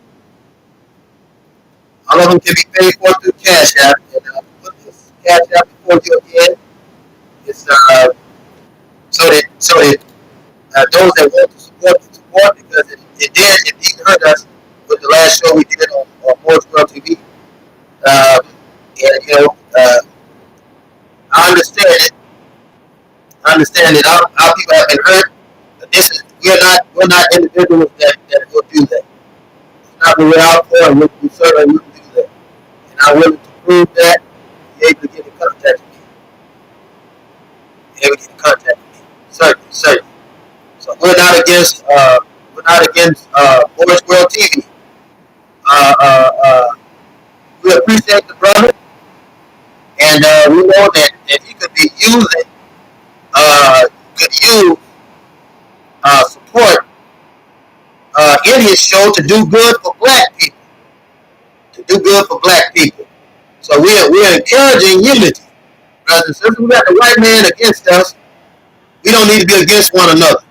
All of them can be paid for through Cash App. And put this Cash App before you again. It's so that those that want to support because it did indeed hurt us with the last show we did on Mauricelm-Lei TV. And I understand it. I understand that our people have been hurt. But we're not individuals that will do that. It's not what we're out for, and we certainly wouldn't do that. And I'm willing to prove that. Be able to get in contact with me. Be able to get in contact with me. Certainly. So we're not against Mauricelm TV. We appreciate the brother, and we know that he could be using could use support in his show to do good for black people. To do good for black people. So we're encouraging unity, brothers and sisters. We got the white man against us. We don't need to be against one another.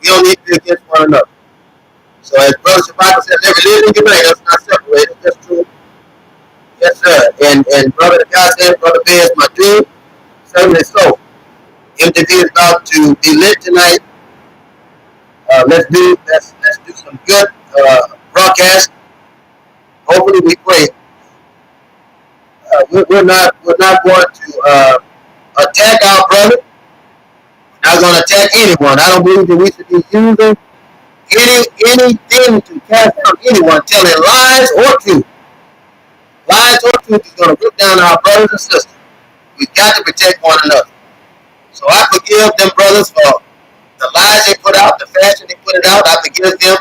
We don't need to be against one another. So as Brother Shabbat said, every living can make us not separated. That's true. Yes, sir. And Brother God said, Brother Bear is my dude. Certainly so. MTV is about to be lit tonight. Let's do some good broadcast. Hopefully we pray. We're not going to attack our brother. We're not going to attack anyone. I don't believe that we should be using anything to cast down anyone, telling lies or truth. Lies or truth is going to rip down our brothers and sisters. We've got to protect one another. So I forgive them brothers for the lies they put out, the fashion they put it out. I forgive them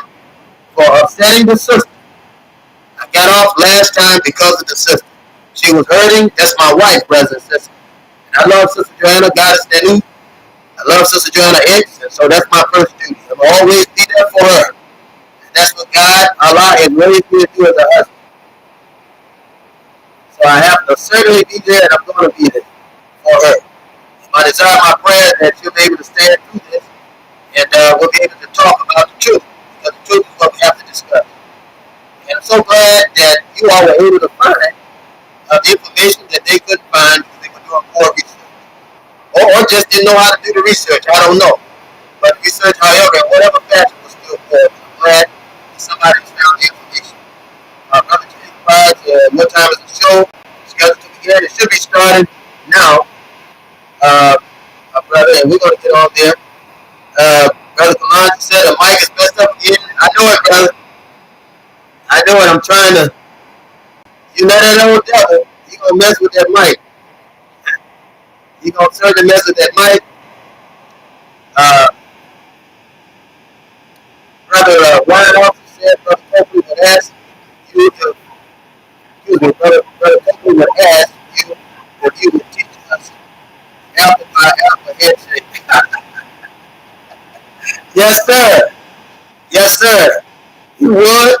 for upsetting the sister. I got off last time because of the sister. She was hurting. That's my wife, brothers and sisters. And I love Sister Joanna, Goddess Nanu. I love Sister Joanna X, and so that's my first duty. I'm always be there for her. And that's what God, Allah, has raised me to do as a husband. So I have to certainly be there, and I'm going to be there for her. My desire, my prayer, that she'll be able to stand through this, and we'll be able to talk about the truth, because the truth is what we have to discuss. And I'm so glad that you all were able to find the information that they couldn't find because they were doing more research. Or just didn't know how to do the research. I don't know. But research, however, in whatever fashion was still good. I'm glad some what time is the show scheduled to begin? It should be starting now, brother, and we're going to get on there. Brother Khalid said the mic is messed up again. I know it, brother. I know it. I'm trying to. You know that old devil. He gonna mess with that mic. He gonna certainly mess with that mic. Uh, Brother Ryan also said, Brother Copley would ask you to, Brother Copley would ask you if you would teach us alpha by alpha handshake. Yes, sir. Yes, sir. He would.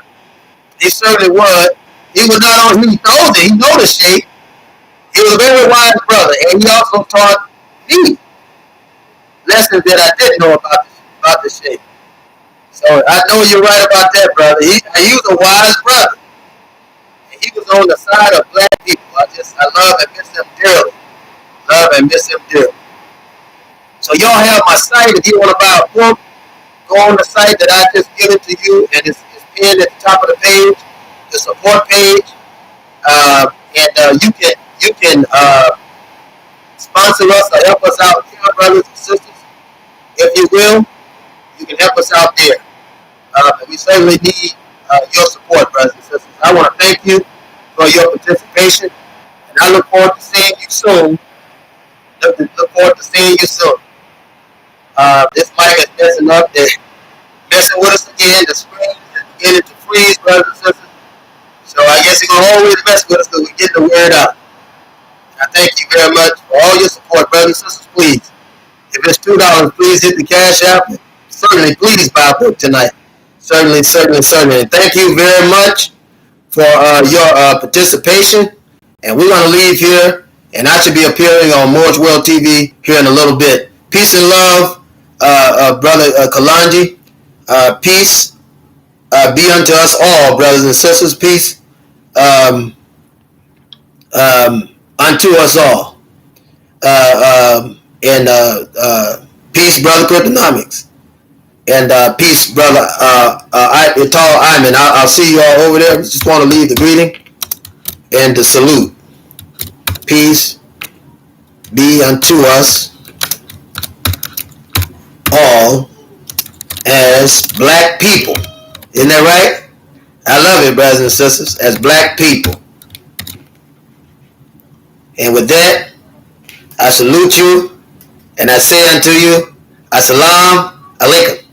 He certainly would. He was not on. He knows it. He knows the shape. He was a very wise brother, and he also taught me lessons that I didn't know about the shape. So I know you're right about that, brother. He was a wise brother. And he was on the side of black people. I love and miss him dearly. Love and miss him dearly. So y'all have my site. If you want to buy a book, go on the site that I just given to you, and it's pinned at the top of the page, the support page. And you can sponsor us or help us out here, brothers and sisters. If you will, you can help us out there. And we certainly need your support, brothers and sisters. I want to thank you for your participation, and I look forward to seeing you soon. Look forward to seeing you soon. This mic is messing up. They're messing with us again. The screen is beginning to freeze, brothers and sisters. So I guess you're going to always mess with us because we're getting the word out. I thank you very much for all your support, brothers and sisters. Please, if it's $2, please hit the Cash App. Certainly, please buy a book tonight. Certainly. Thank you very much for your participation. And we're going to leave here, and I should be appearing on Moore's World TV here in a little bit. Peace and love, Brother Kalanji. Peace be unto us all, brothers and sisters. Peace unto us all. And peace, Brother Cryptonomics. And peace, Brother Tall Iman. I'll see you all over there. Just want to leave the greeting and the salute. Peace be unto us all as black people. Isn't that right? I love it, brothers and sisters, as black people. And with that, I salute you, and I say unto you, Assalamu alaikum.